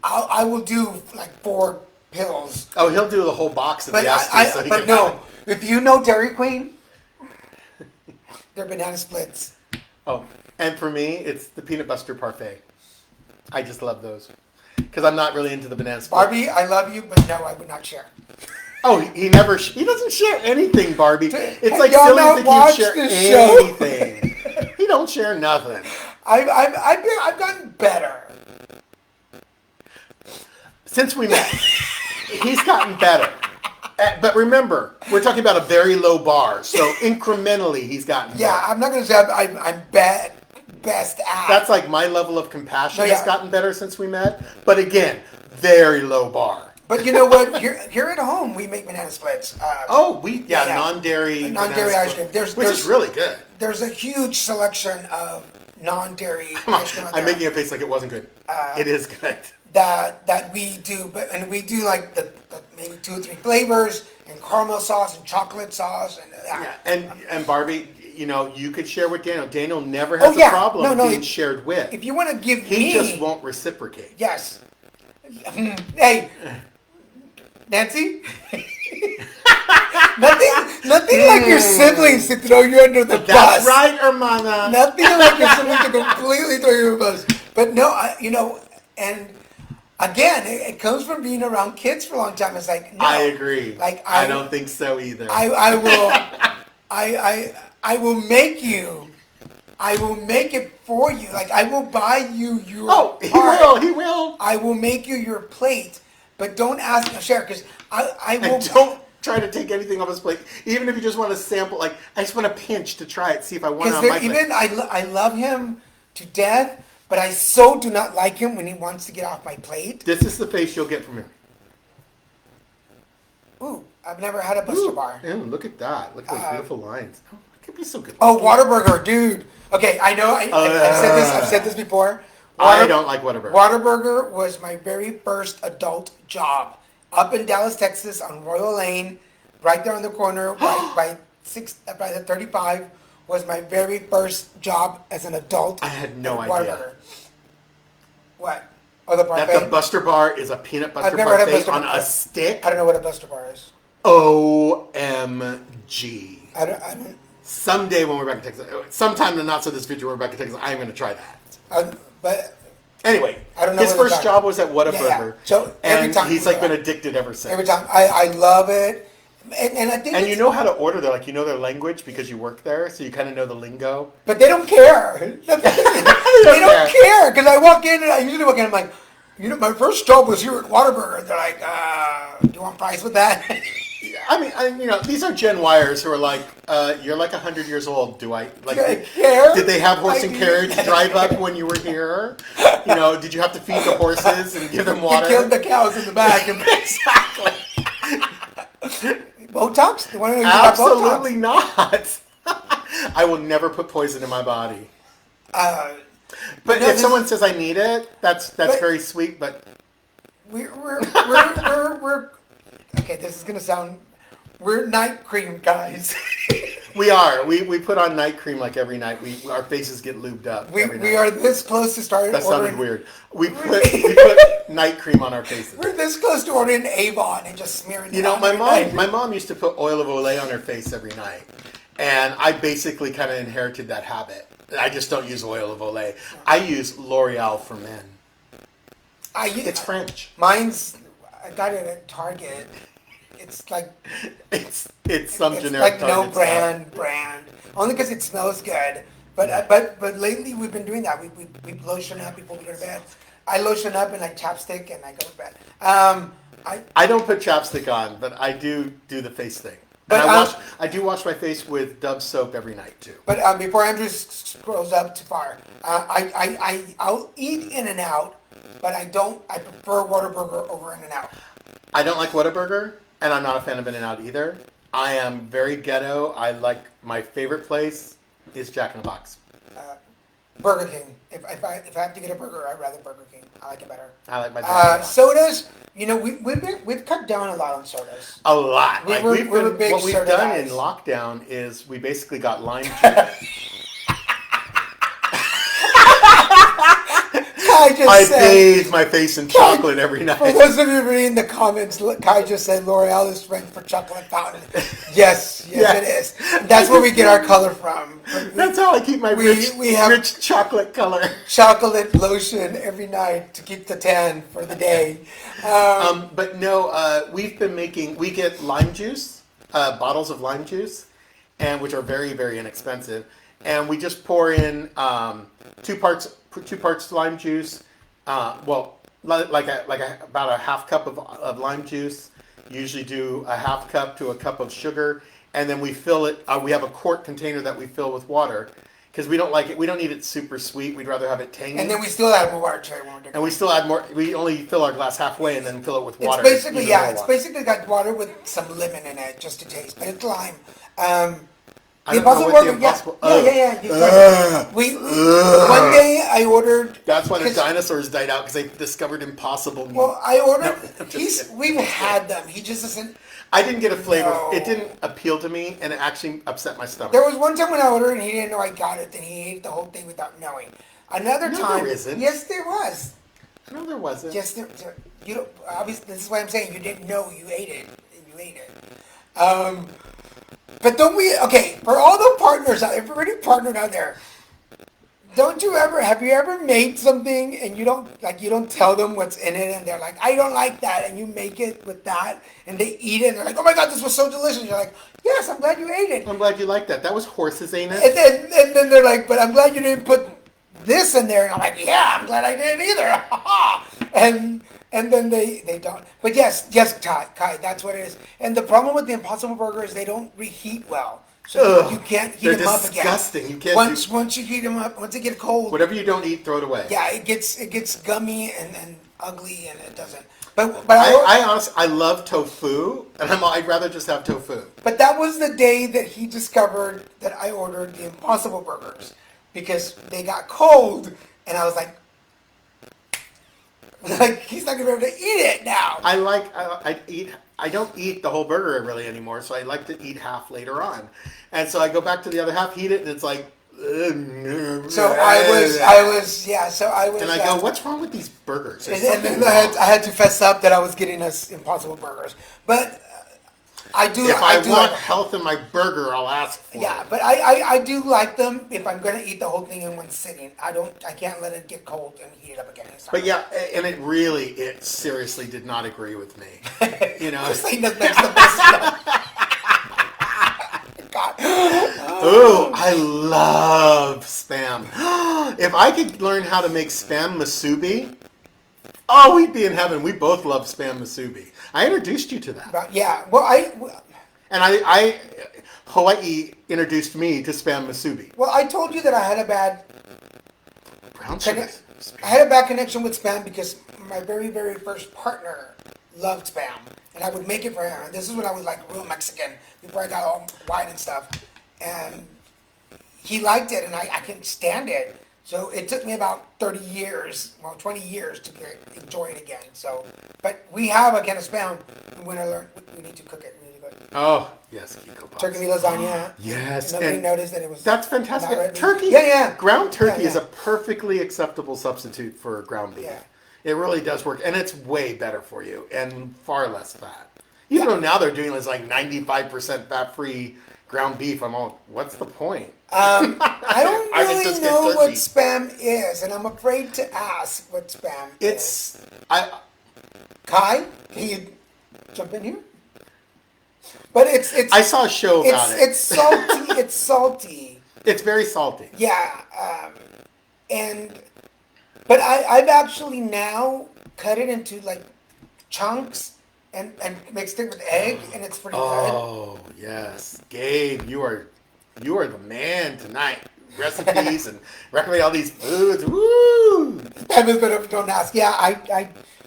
I will do like 4 pills. Oh, he'll do the whole box of But the Estes. but no, if you know Dairy Queen, they're banana splits. Oh, and for me, it's the peanut butter parfait. I just love those because I'm not really into the banana split. Barbie, I love you, but no, I would not share. Oh, he never. He doesn't share anything, Barbie. It's Have like y'all silly not that you watched share this show? anything. He don't share nothing. I've gotten better. Since we met, he's gotten better. But remember, we're talking about a very low bar, so incrementally he's gotten Yeah, better. I'm not gonna say I'm best at. That's like my level of compassion No, yeah. has gotten better since we met. But again, very low bar. But you know what? Here at home, we make banana splits. Non-dairy Non-dairy ice cream. which is really good. There's a huge selection of non-dairy ice cream out there I'm making a face like it wasn't good. It is good. that we do, and we do like the maybe 2 or 3 flavors and caramel sauce and chocolate sauce and Yeah, and Barbie, you could share with Daniel. Daniel never has a problem being shared with. If you want to give He just won't reciprocate. Yes. Hey, Nancy. nothing like your siblings to throw you under the bus. That's right, hermana. Nothing like your siblings to completely throw you under the bus. But no, and again, it comes from being around kids for a long time. It's like, no. I agree. Like I don't think so either. I will make you. I will make it for you. Like, I will buy you your part. He will. I will make you your plate, but don't ask me to share because I will. And don't try to take anything off his plate, even if you just want to sample. Like, I just want to pinch to try it, see if I want it on my plate. I love him to death, but I so do not like him when he wants to get off my plate. This is the face you'll get from him. Ooh, I've never had a Buster Bar. Ew, look at that. Look at those beautiful lines. Oh, it could be so good. Oh, Whataburger, dude. Okay, I know. I've said this before. I don't like Whataburger. Whataburger was my very first adult job up in Dallas, Texas, on Royal Lane, right there on the corner by the 35. Was my very first job as an adult. I had no at idea. Whataburger. What? Oh, the parfait. That the Buster Bar is a peanut butter I've never had a parfait Buster on Bar. a stick. I don't know what a Buster Bar is. OMG. I don't. Someday when we're back in Texas, sometime in the not so distant future when we're back in Texas, I'm going to try that. But Anyway, I don't know his what first it's job was at Whataburger. Yeah. So every and time he's like been addicted ever since. every time I love it, and I think And you know how to order there, like you know their language because you work there, so you kind of know the lingo. but they don't care. They don't care because I walk in and I usually walk in. I'm like, my first job was here at Whataburger. They're like, do you want fries with that? I mean, these are Gen Yers who are like, you're like 100 years old. Do I like? care? Did they have horse and carriage drive up when you were here? Did you have to feed the horses and give them water? You killed the cows in the back. Exactly. Botox? You want to know about Absolutely not. I will never put poison in my body. Botox? But no, if someone says I need it, that's very sweet. But we're okay. This is gonna sound. We're night cream guys. we are. We put on night cream like every night. Our faces get lubed up. We every night. are this close to starting. That ordering. sounded weird. We put night cream on our faces. We're this close to ordering Avon and just smearing it on my every night. mom used to put oil of Olay on her face every night, and I basically kind of inherited that habit. I just don't use oil of Olay. I use L'Oreal for Men. It's French. Mine's, I got it at Target. It's like It's some it's generic like no Target brand. Only because it smells good. But but lately we've been doing that. We lotion up before we go to bed. I lotion up in like chapstick and I go to bed. I don't put chapstick on, but I do the face thing. But, And I do wash my face with Dove soap every night too. But before Andrew scrolls up too far, I'll eat In-N-Out, but I prefer Whataburger over In-N-Out. I don't like Whataburger, and I'm not a fan of In-N-Out either. I am very ghetto. My favorite place is Jack in the Box. Burger King. If I have to get a burger, I'd rather Burger King. I like it better. I like my Jack in the Box. Sodas. We've cut down a lot on sodas. A lot. We're big what we've soda done guys. in lockdown is we basically got lime juice. I bathe my face in chocolate every night. For those of you reading the comments, Kai just said L'Oreal is French for chocolate fountain. Yes, it is. That's where we get our color from. That's how I keep my rich chocolate color. Chocolate lotion every night to keep the tan for the day. But no, we get lime juice, bottles of lime juice, and which are very, very inexpensive. And we just pour in 2 parts lime juice. About a half cup of lime juice. Usually do a half cup to a cup of sugar, and then we fill it. We have a quart container that we fill with water because we don't like it. We don't need it super sweet. We'd rather have it tangy. And then we still add more water to it. And we still add more. We only fill our glass halfway and then fill it with water. It's basically got water with some lemon in it just to taste, but it's lime. The Impossible Burger, yeah. One day I ordered. That's why the dinosaurs died out because they discovered impossible meat. Well, I ordered. We've had them. He just doesn't. I didn't get a flavor. No. It didn't appeal to me, and it actually upset my stomach. There was one time when I ordered and he didn't know I got it, and he ate the whole thing without knowing. Another time, there isn't. Yes, there was. No, there wasn't. Yes, there. You don't. Obviously, this is why I'm saying you didn't know you ate it, and you ate it. But don't we? Okay, for all the partners out, everybody partnered out there. Have you ever made something and you don't tell them what's in it, and they're like, I don't like that, and you make it with that, and they eat it, and they're like, oh my God, this was so delicious. And you're like, yes, I'm glad you ate it. I'm glad you liked that. That was horse's anus. And then they're like, but I'm glad you didn't put this in there. And I'm like, yeah, I'm glad I didn't either. And then they don't. But yes, Kai, that's what it is. And the problem with the Impossible Burger is they don't reheat well. So you can't heat them up again. They're disgusting. You can't once you heat them up, once they get cold. Whatever you don't eat, throw it away. Yeah, it gets gummy and ugly, and it doesn't. But I honestly, I love tofu, and I'd rather just have tofu. But that was the day that he discovered that I ordered the Impossible Burgers because they got cold, and I was like he's not gonna be able to eat it now. I don't eat the whole burger really anymore, so I like to eat half later on, and so I go back to the other half, eat it, and it's like. So I was. And I go, what's wrong with these burgers? And then I had to fess up that I was getting us Impossible Burgers, but I do. If I want health in my burger, I'll ask for it. Yeah, but I do like them if I'm gonna eat the whole thing in one sitting. I can't let it get cold and heat it up again. But yeah, and it seriously did not agree with me. You know, this thing makes the best stuff. God. Ooh, I love Spam. If I could learn how to make Spam musubi, we'd be in heaven. We both love Spam musubi. I introduced you to that. Yeah, well, I Hawaii introduced me to Spam musubi. Well, I told you that I had a bad brown sugar. I had a bad connection with Spam because my very, very first partner loved Spam, and I would make it for him. And this is when I was like real Mexican, before I got all white and stuff. And he liked it, and I couldn't stand it. So it took me about 20 years to enjoy it again. So, but we have a can of Spam. When I learned, we need to cook it. Oh, yes. Turkey lasagna. Yes. Nobody noticed that it was. That's fantastic. Turkey. Yeah. Ground turkey is a perfectly acceptable substitute for ground beef. Yeah. It really does work. And it's way better for you and far less fat. Even though now they're doing this like 95% fat-free ground beef. I'm all, what's the point? I don't really know what Spam is, and I'm afraid to ask what Spam is. Kai, can you jump in here? But it's I saw a show about it. It's salty. It's salty. It's very salty. Yeah, but I've actually now cut it into like chunks and mixed it with egg, and it's pretty good. Oh yes, Gabe, you are the man tonight. Recipes and recommend all these foods. Woo! Don't ask. Yeah,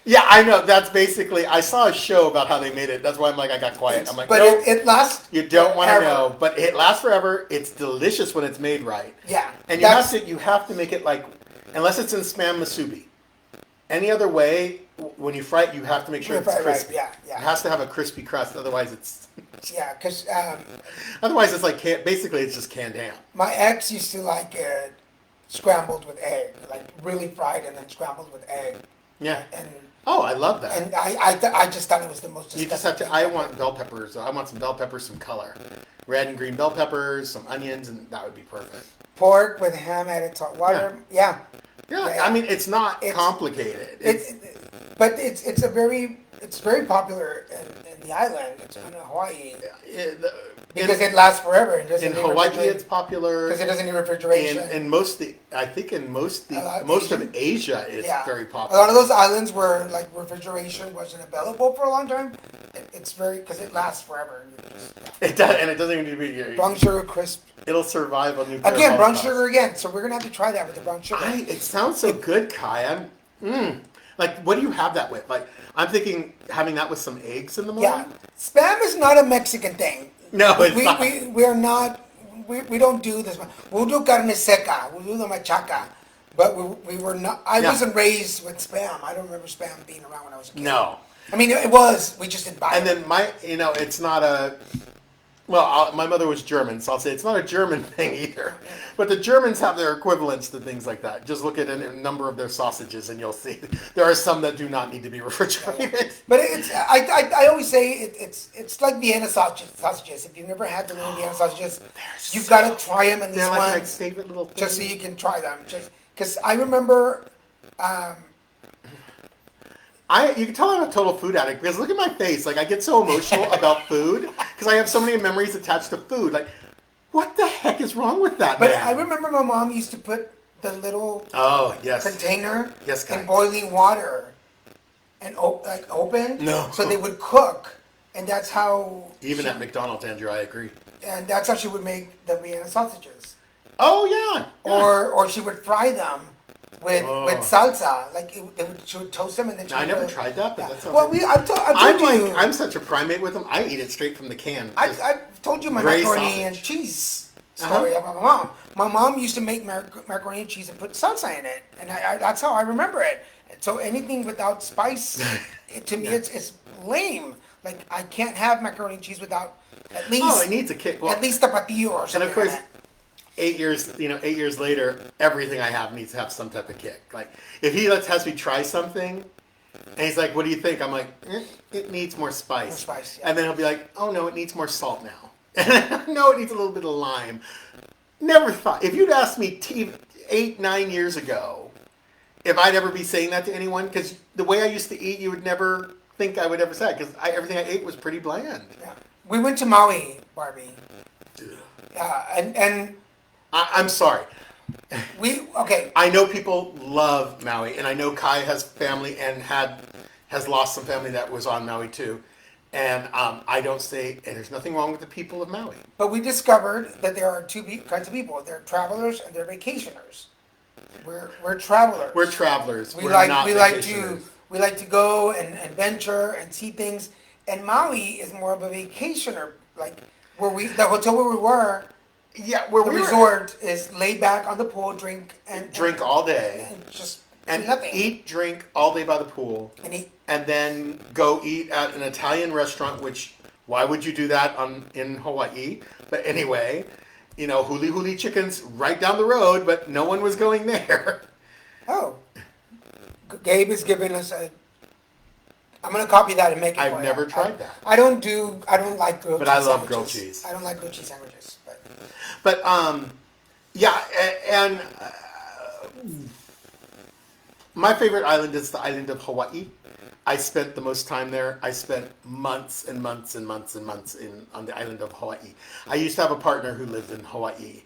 Yeah, I know. That's basically. I saw a show about how they made it. That's why I'm like, I got quiet. I'm like, but nope. it lasts. You don't want to forever. know, but it lasts forever. It's delicious when it's made right. Yeah, and you have to make it like, unless it's in spam musubi. Any other way, when you fry it, you have to make sure it's crispy. Right. Yeah. It has to have a crispy crust. Otherwise, it's. Yeah, because Otherwise, it's like basically it's just canned ham. my ex used to like scrambled with egg, like really fried and then scrambled with egg. Yeah. And Oh, I love that. and I just thought it was the most. You just have to. I want bell peppers. I want some bell peppers, some color, red and green bell peppers, some onions, and that would be perfect. Pork with ham added salt water. Yeah. Yeah, I mean it's not complicated. But it's very popular in the island. It's in Hawaii because it lasts forever. It doesn't in need Hawaii, refrigeration. it's popular Because it doesn't need refrigeration. In most of Asia, it's very popular. A lot of those islands where like refrigeration wasn't available for a long time, it's very because it lasts forever. It does, and it doesn't even need to be. Brown sugar crisp. It'll survive on nuclear Again, brown holocaust. sugar again. So we're gonna have to try that with the brown sugar. It sounds so good, Kai. Like, what do you have that with? Like, I'm thinking having that with some eggs in the morning. Yeah, spam is not a Mexican thing. No, it's not. We are not. We don't do this. We'll do carne seca. We'll do the machaca. But we were not. I wasn't raised with spam. I don't remember spam being around when I was a kid. No. I mean, it was. We just didn't buy And it. then it's not a. Well, my mother was German, so I'll say it's not a German thing either. But the Germans have their equivalents to things like that. Just look at a number of their sausages, and you'll see there are some that do not need to be refrigerated. But it's. I always say it's like Vienna sausages. If you've never had the little Vienna sausages, you've got to try them in They're this like one my favorite little thing. just so you can try them. Just because I remember. You can tell I'm a total food addict because look at my face. Like I get so emotional about food because I have so many memories attached to food. Like, what the heck is wrong with that? But man? I remember my mom used to put the little container Yes, in guys. boiling water and open. No. So they would cook, and that's how. Even at McDonald's, Andrew, I agree. And that's how she would make the Vienna sausages. Oh yeah. Or she would fry them with salsa. Like she would toast them and then. I never tried that, but that sounds. Well, I've told you. I'm such a primate with them. I eat it straight from the can. I've told you my gray macaroni sausage. and cheese story about my mom. My mom used to make macaroni and cheese and put salsa in it, and that's how I remember it. So anything without spice, to me, it's lame. Like I can't have macaroni and cheese without at least. Oh, it needs a kick. Well, at least tapatio or something. and of course, like that. 8 years later, everything I have needs to have some type of kick. Like if he has me try something, and he's like, "What do you think?" I'm like, "It needs more spice." More spice, yeah. And then he'll be like, "Oh no, it needs more salt now." No, it needs a little bit of lime. Never thought. If you'd asked me 8-9 years ago if I'd ever be saying that to anyone, because the way I used to eat, you would never think I would ever say it, because everything I ate was pretty bland. Yeah. We went to Maui, Barbie. And I'm sorry. okay. I know people love Maui, and I know Kai has family and has lost some family that was on Maui too. And I don't say, and there's nothing wrong with the people of Maui. But we discovered that there are two kinds of people. They're travelers and they're vacationers. We're travelers. We're travelers. We We're like not we like to go and venture and see things. And Maui is more of a vacationer. Like the hotel where we were. Yeah, where the we resort is laid back on the pool, drink all day, and just and nothing. eat, drink all day by the pool, and then go eat at an Italian restaurant. Which why would you do that in Hawaii? But anyway, huli huli chickens right down the road, but no one was going there. Oh, Gabe is giving us I'm gonna copy that and make it. I've never tried that. I don't like grilled cheese. But I love sandwiches. grilled cheese. I don't like grilled cheese sandwiches. But yeah, and My favorite island is the island of Hawaii. I spent the most time there. I spent months and months and months and months on the island of Hawaii. I used to have a partner who lived in Hawaii,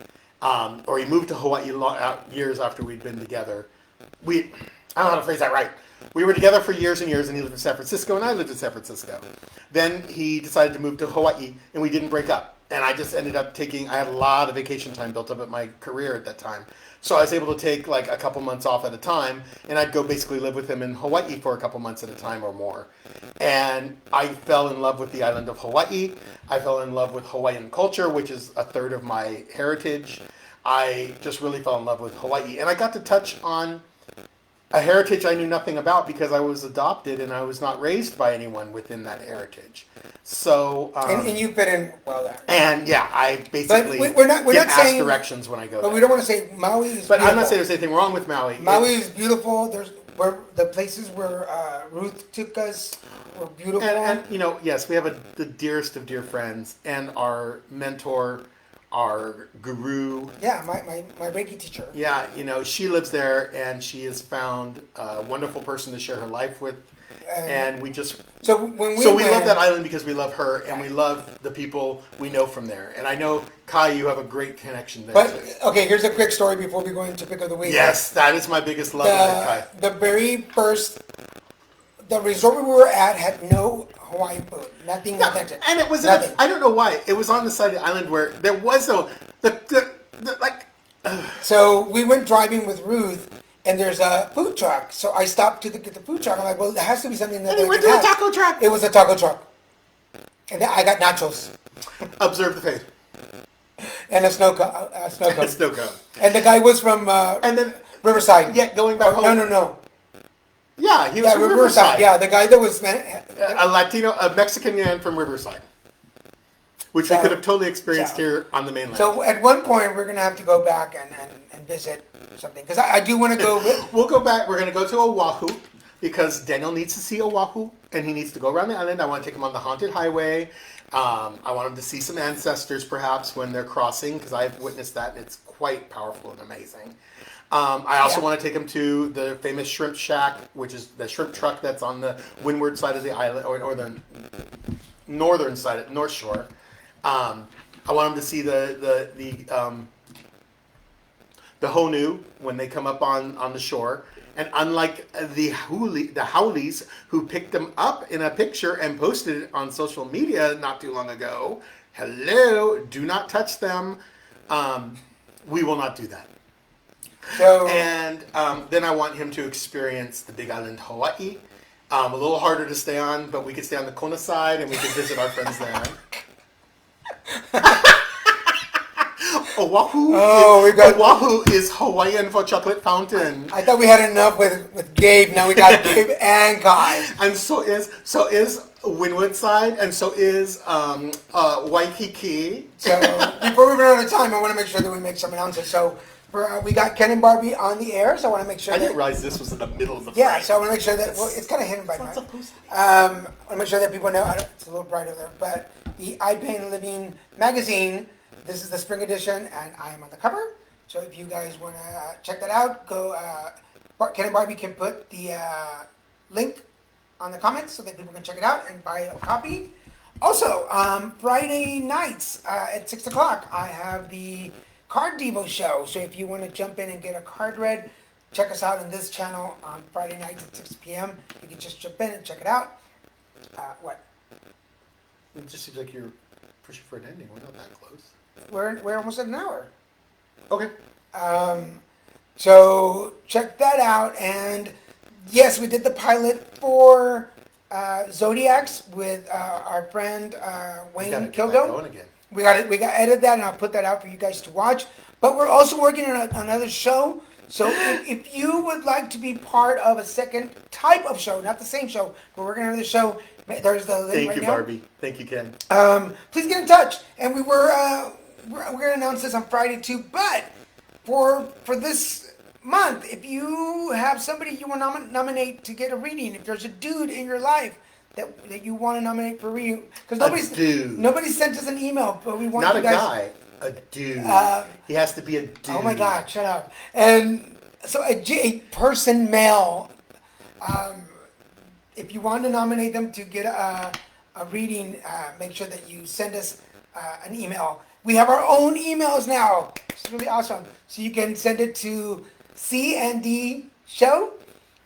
or he moved to Hawaii years after we'd been together. I don't know how to phrase that right. We were together for years and years, and he lived in San Francisco, and I lived in San Francisco. Then he decided to move to Hawaii, and we didn't break up. And I just ended up I had a lot of vacation time built up at my career at that time. So I was able to take like a couple months off at a time, and I'd go basically live with him in Hawaii for a couple months at a time or more. And I fell in love with the island of Hawaii. I fell in love with Hawaiian culture, which is a third of my heritage. I just really fell in love with Hawaii. And I got to touch on a heritage I knew nothing about because I was adopted and I was not raised by anyone within that heritage. So and you fit in well there. And yeah, I basically we're not asked saying directions when I go. But there. we don't want to say Maui is. But beautiful. I'm not saying there's anything wrong with Maui. Maui is beautiful. There's the places where Ruth took us were beautiful. And yes, we have the dearest of dear friends and our mentor, our guru. Yeah, my Reiki teacher. Yeah, she lives there and she has found a wonderful person to share her life with. And we just we love that island because we love her and we love the people we know from there. And I know Kai, you have a great connection there. But okay, here's a quick story before we go into pick of the week. Yes, that is my biggest love of Kai. The very first, the resort we were at had no Hawaiian food, nothing authentic, and it was nothing. I don't know why it was on the side of the island where there was no So we went driving with Ruth. And there's a food truck, so I stopped to get the food truck. I'm like, well, there has to be something that. And we went to a taco truck. It was a taco truck, and I got nachos. Observe the face. And a snow cone. A snow cone. And the guy was from and then Riverside. Yeah, going back home. No. Yeah, he was from Riverside. Yeah, the guy that was a Mexican man from Riverside, which we could have totally experienced here on the mainland. So at one point we're gonna have to go back and visit something because I do want to go. We'll go back. We're going to go to Oahu because Daniel needs to see Oahu and he needs to go around the island. I want to take him on the haunted highway. I want him to see some ancestors perhaps when they're crossing because I've witnessed that and it's quite powerful and amazing. I also want to take him to the famous shrimp shack, which is the shrimp truck that's on the windward side of the island or the northern side, North Shore. I want him to see the Honu when they come up on the shore. And unlike the Howleys who picked them up in a picture and posted it on social media not too long ago, hello, do not touch them. We will not do that. So, and then I want him to experience the Big Island, Hawaii. A little harder to stay on, but we could stay on the Kona side and we could visit our friends there. Oahu is Hawaiian for chocolate fountain. I thought we had enough with Gabe. Now we got Gabe and Kai. And so is Windward side, and so is Waikiki. So before we run out of time, I want to make sure that we make some announcements. So we got Ken and Barbie on the air. So I want to make sure. I didn't realize this was in the middle of the. Yeah. So I want to make sure that it's kind of hidden by night. I want to make sure that people know. It's a little bright over there, but the I Pain Living magazine. This is the spring edition, and I am on the cover. So if you guys want to check that out, go. Ken and Barbie can put the link on the comments so that people can check it out and buy a copy. Also, Friday nights at 6 o'clock, I have the Card Devo show. So if you want to jump in and get a card read, check us out on this channel on Friday nights at 6 p.m. You can just jump in and check it out. What? It just seems like you're pushing for an ending. We're not that close. We're almost at an hour. Okay. So check that out. And yes, we did the pilot for Zodiacs with our friend Wayne Kilgo. We got edit that, and I'll put that out for you guys to watch. But we're also working on another show. So if you would like to be part of a second type of show, not the same show, but we're going to have the show. There's the link Thank you, now. Barbie. Thank you, Ken. Please get in touch. And we're going to announce this on Friday too. But for this month, if you have somebody you want to nominate to get a reading, if there's a dude in your life that you want to nominate for a reading, because nobody sent us an email, but we want not you guys. Not a guy, a dude. He has to be a dude. Oh my God, shut up. And So a person male, if you want to nominate them to get a reading, make sure that you send us an email. We have our own emails now. It's really awesome. So you can send it to CND Show.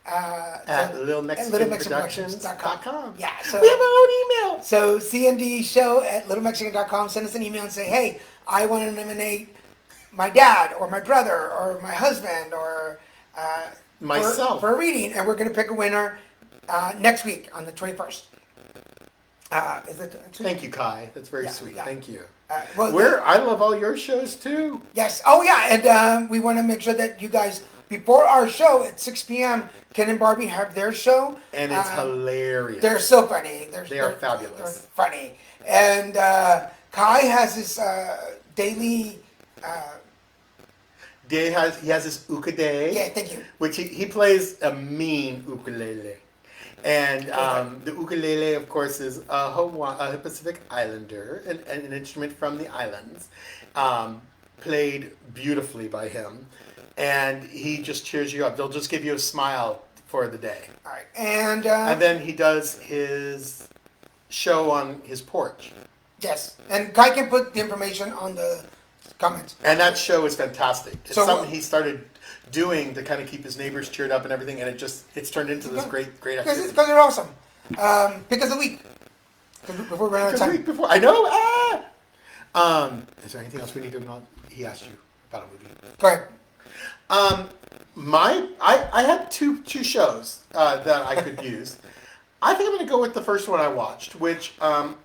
At LilMexicanProductions.com. Yeah, so we have our own email. So CND Show at LittleMexican.com. Send us an email and say, hey, I want to nominate my dad or my brother or my husband or myself for a reading, and we're going to pick a winner next week on the 21st. Is it? Thank you, Kai. That's very sweet. Yeah. Thank you. Well, I love all your shows too. Yes. Oh, yeah. And we want to make sure that you guys, before our show at 6 p.m., Ken and Barbie have their show. And it's hilarious. They're so funny. They're fabulous. They're funny. And Kai has his daily... he has his ukulele. Yeah, thank you. Which he plays a mean ukulele. And the ukulele, of course, is a Pacific Islander, an instrument from the islands, played beautifully by him. And he just cheers you up. They'll just give you a smile for the day. All right. And then he does his show on his porch. Yes. And Kai can put the information on the comments. And that show is fantastic. It's So- something he started doing to kind of keep his neighbors cheered up and everything, and it's turned into this great activity. Because they're awesome. Pick of the week. Before we run out of The time. week before, I know. Is there anything else we need to know? He asked you about a movie. Go ahead. I had two shows that I could use. I think I'm going to go with the first one I watched, which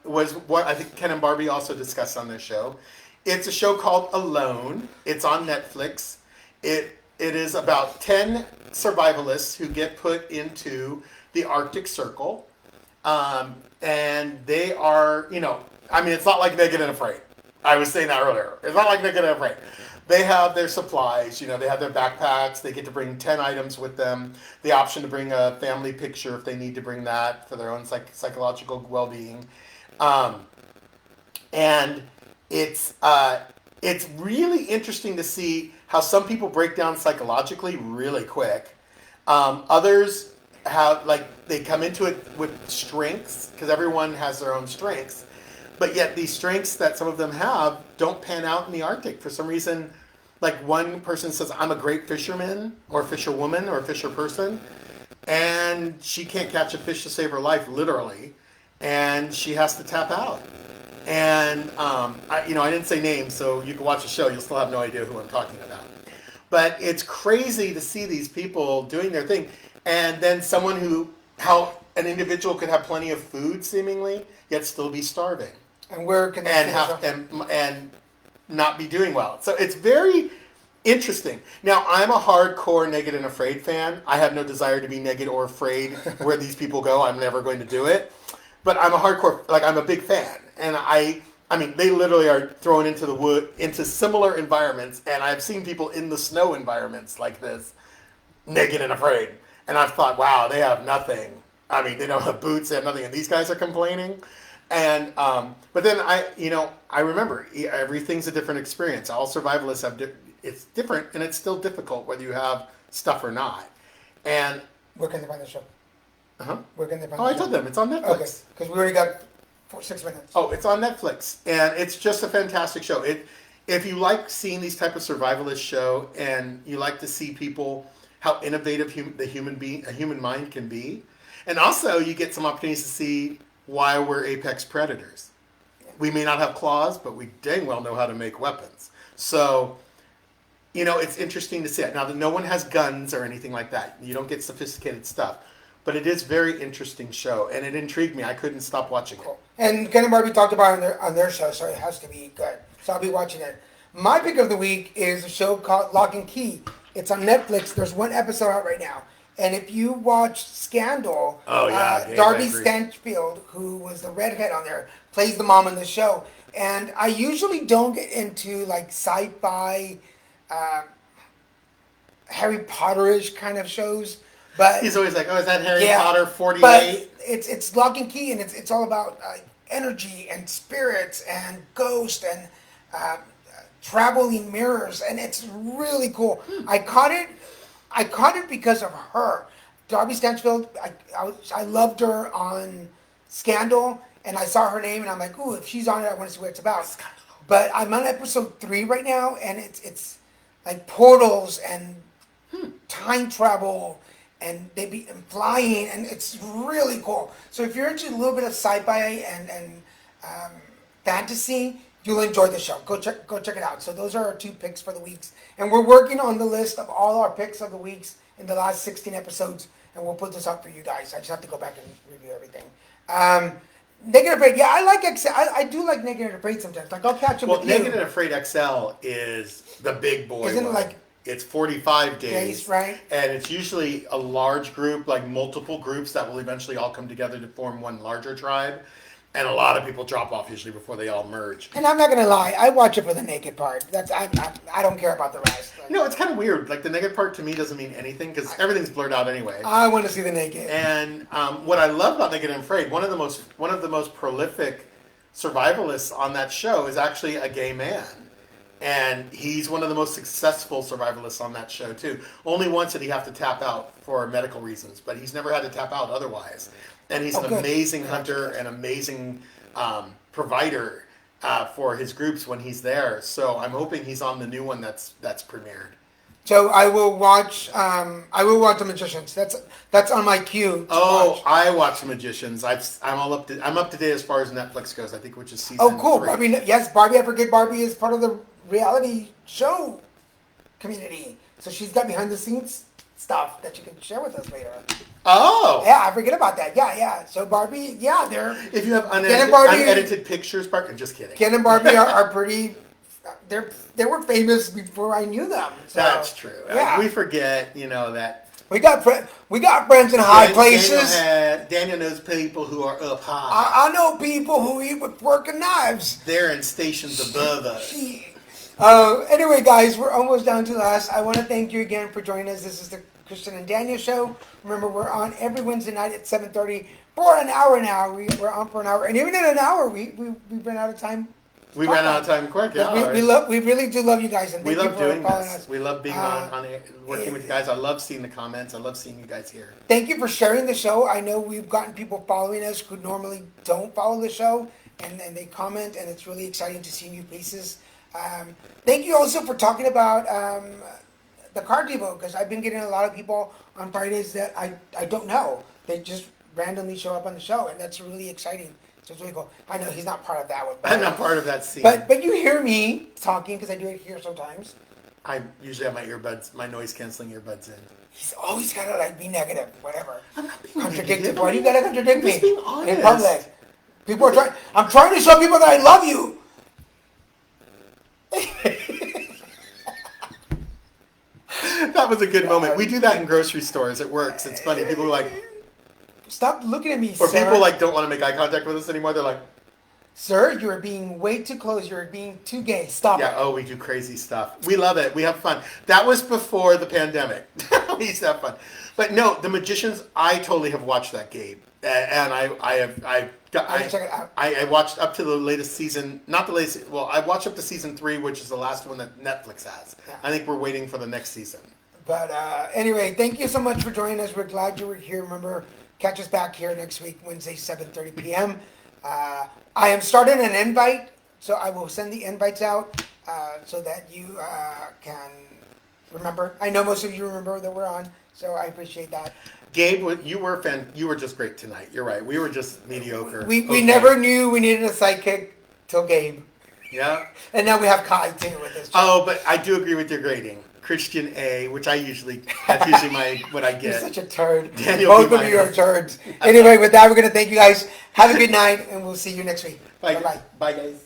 was what I think Ken and Barbie also discussed on their show. It's a show called Alone. It's on Netflix. It is about 10 survivalists who get put into the Arctic Circle. And they are, it's not like Naked and Afraid. I was saying that earlier. It's not like Naked and Afraid. They have their supplies, they have their backpacks. They get to bring 10 items with them. The option to bring a family picture if they need to bring that for their own psychological well-being. And it's really interesting to see how some people break down psychologically really quick. Others have, they come into it with strengths, because everyone has their own strengths. But yet these strengths that some of them have don't pan out in the Arctic. For some reason, one person says, I'm a great fisherman or fisherwoman or fisher person, and she can't catch a fish to save her life, literally, and she has to tap out. And, I didn't say names, so you can watch the show. You'll still have no idea who I'm talking about. But it's crazy to see these people doing their thing. And then how an individual could have plenty of food, seemingly, yet still be starving. And where can and not be doing well. So it's very interesting. Now, I'm a hardcore Naked and Afraid fan. I have no desire to be naked or afraid where these people go. I'm never going to do it. But I'm a hardcore, I'm a big fan. And I mean, they literally are thrown into the wood, into similar environments. And I've seen people in the snow environments like this, naked and afraid. And I've thought, wow, they have nothing. I mean, they don't have boots, they have nothing. And these guys are complaining. And, but then I remember everything's a different experience. All survivalists it's different, and it's still difficult whether you have stuff or not. And where can they find the show? Where can they find the show? I told them, it's on Netflix. Okay, because we already got 6 minutes. Oh, it's on Netflix, and it's just a fantastic show. If you like seeing these type of survivalist show, and you like to see people, how innovative a human mind can be, and also you get some opportunities to see why we're apex predators. We may not have claws, but we dang well know how to make weapons. So, it's interesting to see it. Now, no one has guns or anything like that. You don't get sophisticated stuff. But it is a very interesting show, and it intrigued me. I couldn't stop watching it. And Ken and Barbie talked about it on their show, so it has to be good. So I'll be watching it. My pick of the week is a show called Lock and Key. It's on Netflix. There's one episode out right now. And if you watch Scandal, Darby Stanchfield, who was the redhead on there, plays the mom in the show. And I usually don't get into sci-fi, Harry Potter-ish kind of shows. But he's always like, oh, is that Harry Potter 48? But it's Lock and Key, and it's all about energy and spirits and ghosts and traveling mirrors, and it's really cool. I caught it. I caught it because of her. Darby Stanchfield, I loved her on Scandal, and I saw her name, and I'm like, ooh, if she's on it, I want to see what it's about. But I'm on episode 3 right now, and it's like portals and time travel, and and flying, and it's really cool. So if you're into a little bit of sci-fi and fantasy, you'll enjoy the show. Go check it out. So those are our 2 picks for the weeks, and we're working on the list of all our picks of the weeks in the last 16 episodes, and we'll put this up for you guys. I just have to go back and review everything. Naked and Afraid, yeah, I like XL. I do like Naked and Afraid sometimes. Like I'll catch them. Well, with Naked you. and Afraid XL is the big boy. Isn't it one. like it's 45 days, right? And it's usually a large group, like multiple groups that will eventually all come together to form one larger tribe. And a lot of people drop off usually before they all merge. And I'm not gonna lie, I watch it for the naked part. I don't care about the rest. Like, It's kind of weird. Like the naked part to me doesn't mean anything because everything's blurred out anyway. I want to see the naked. And what I love about Naked and Afraid, one of the most prolific survivalists on that show is actually a gay man. And he's one of the most successful survivalists on that show too. Only once did he have to tap out for medical reasons, but he's never had to tap out otherwise. And he's an amazing hunter and amazing provider for his groups when he's there. So I'm hoping he's on the new one that's premiered. So I will watch The Magicians. That's on my queue. Watch. I watch The Magicians. I'm up to date as far as Netflix goes. I think which is season. Oh, cool. 3. I mean, yes, Barbie. I Forget Barbie is part of the reality show community. So she's got behind the scenes stuff that you can share with us later. Oh. Yeah, I forget about that. Yeah. So Barbie, they're... If you have Barbie, unedited pictures, I'm just kidding. Ken and Barbie are pretty... They were famous before I knew them. So, That's true. Yeah. We forget, that... We got friends in high places. Daniel knows people who are up high. I know people who eat with fork and knives. They're in stations above us. Anyway, guys, we're almost down to last. I want to thank you again for joining us. This is the Christian and Daniel Show. Remember, we're on every Wednesday night at 7:30 for an hour now. We're on for an hour, and even in an hour, we ran out of time. We ran out of time quick. Yeah, we really do love you guys, and we thank love you for doing following this. us. We love being on working with you guys. I love seeing the comments. I love seeing you guys here. Thank you for sharing the show. I know we've gotten people following us who normally don't follow the show, and they comment, and it's really exciting to see new faces. Thank you also for talking about the car depot, because I've been getting a lot of people on Fridays that I don't know. They just randomly show up on the show, and that's really exciting. So it's really cool. I know he's not part of that one. I'm not part of that scene. But you hear me talking, because I do it here sometimes. I usually have my earbuds, my noise canceling earbuds in. He's always got to be negative, whatever. I'm not being Contradictive. negative. Why do you got to contradict me? Just being honest. In public. People are trying. I'm trying to show people that I love you. That was a good moment. We do that in grocery stores. It works. It's funny. People are like, Stop looking at me, or sir. people don't want to make eye contact with us anymore. They're like, Sir, you're being way too close. You're being too gay. Stop it. we do crazy stuff. We love it. We have fun. That was before the pandemic. We used to have fun. But no, The Magicians, I totally have watched that, Gabe. And I check it out. I watched up to the latest season, not the latest, well, I watched up to season 3, which is the last one that Netflix has. Yeah. I think we're waiting for the next season. But anyway, thank you so much for joining us. We're glad you were here. Remember, catch us back here next week, Wednesday, 7:30 p.m. I am starting an invite, so I will send the invites out so that you can remember. I know most of you remember that we're on, so I appreciate that. Gabe, you were just great tonight. You're right. We were just mediocre. We never knew we needed a sidekick till Gabe. Yeah. And now we have Kai too with this. Oh, but I do agree with your grading. Christian A, which that's usually what I get. You're such a turd. Daniel Both B of you are minus. turds. Anyway, with that, we're going to thank you guys. Have a good night, and we'll see you next week. Bye. Bye-bye. Bye, guys.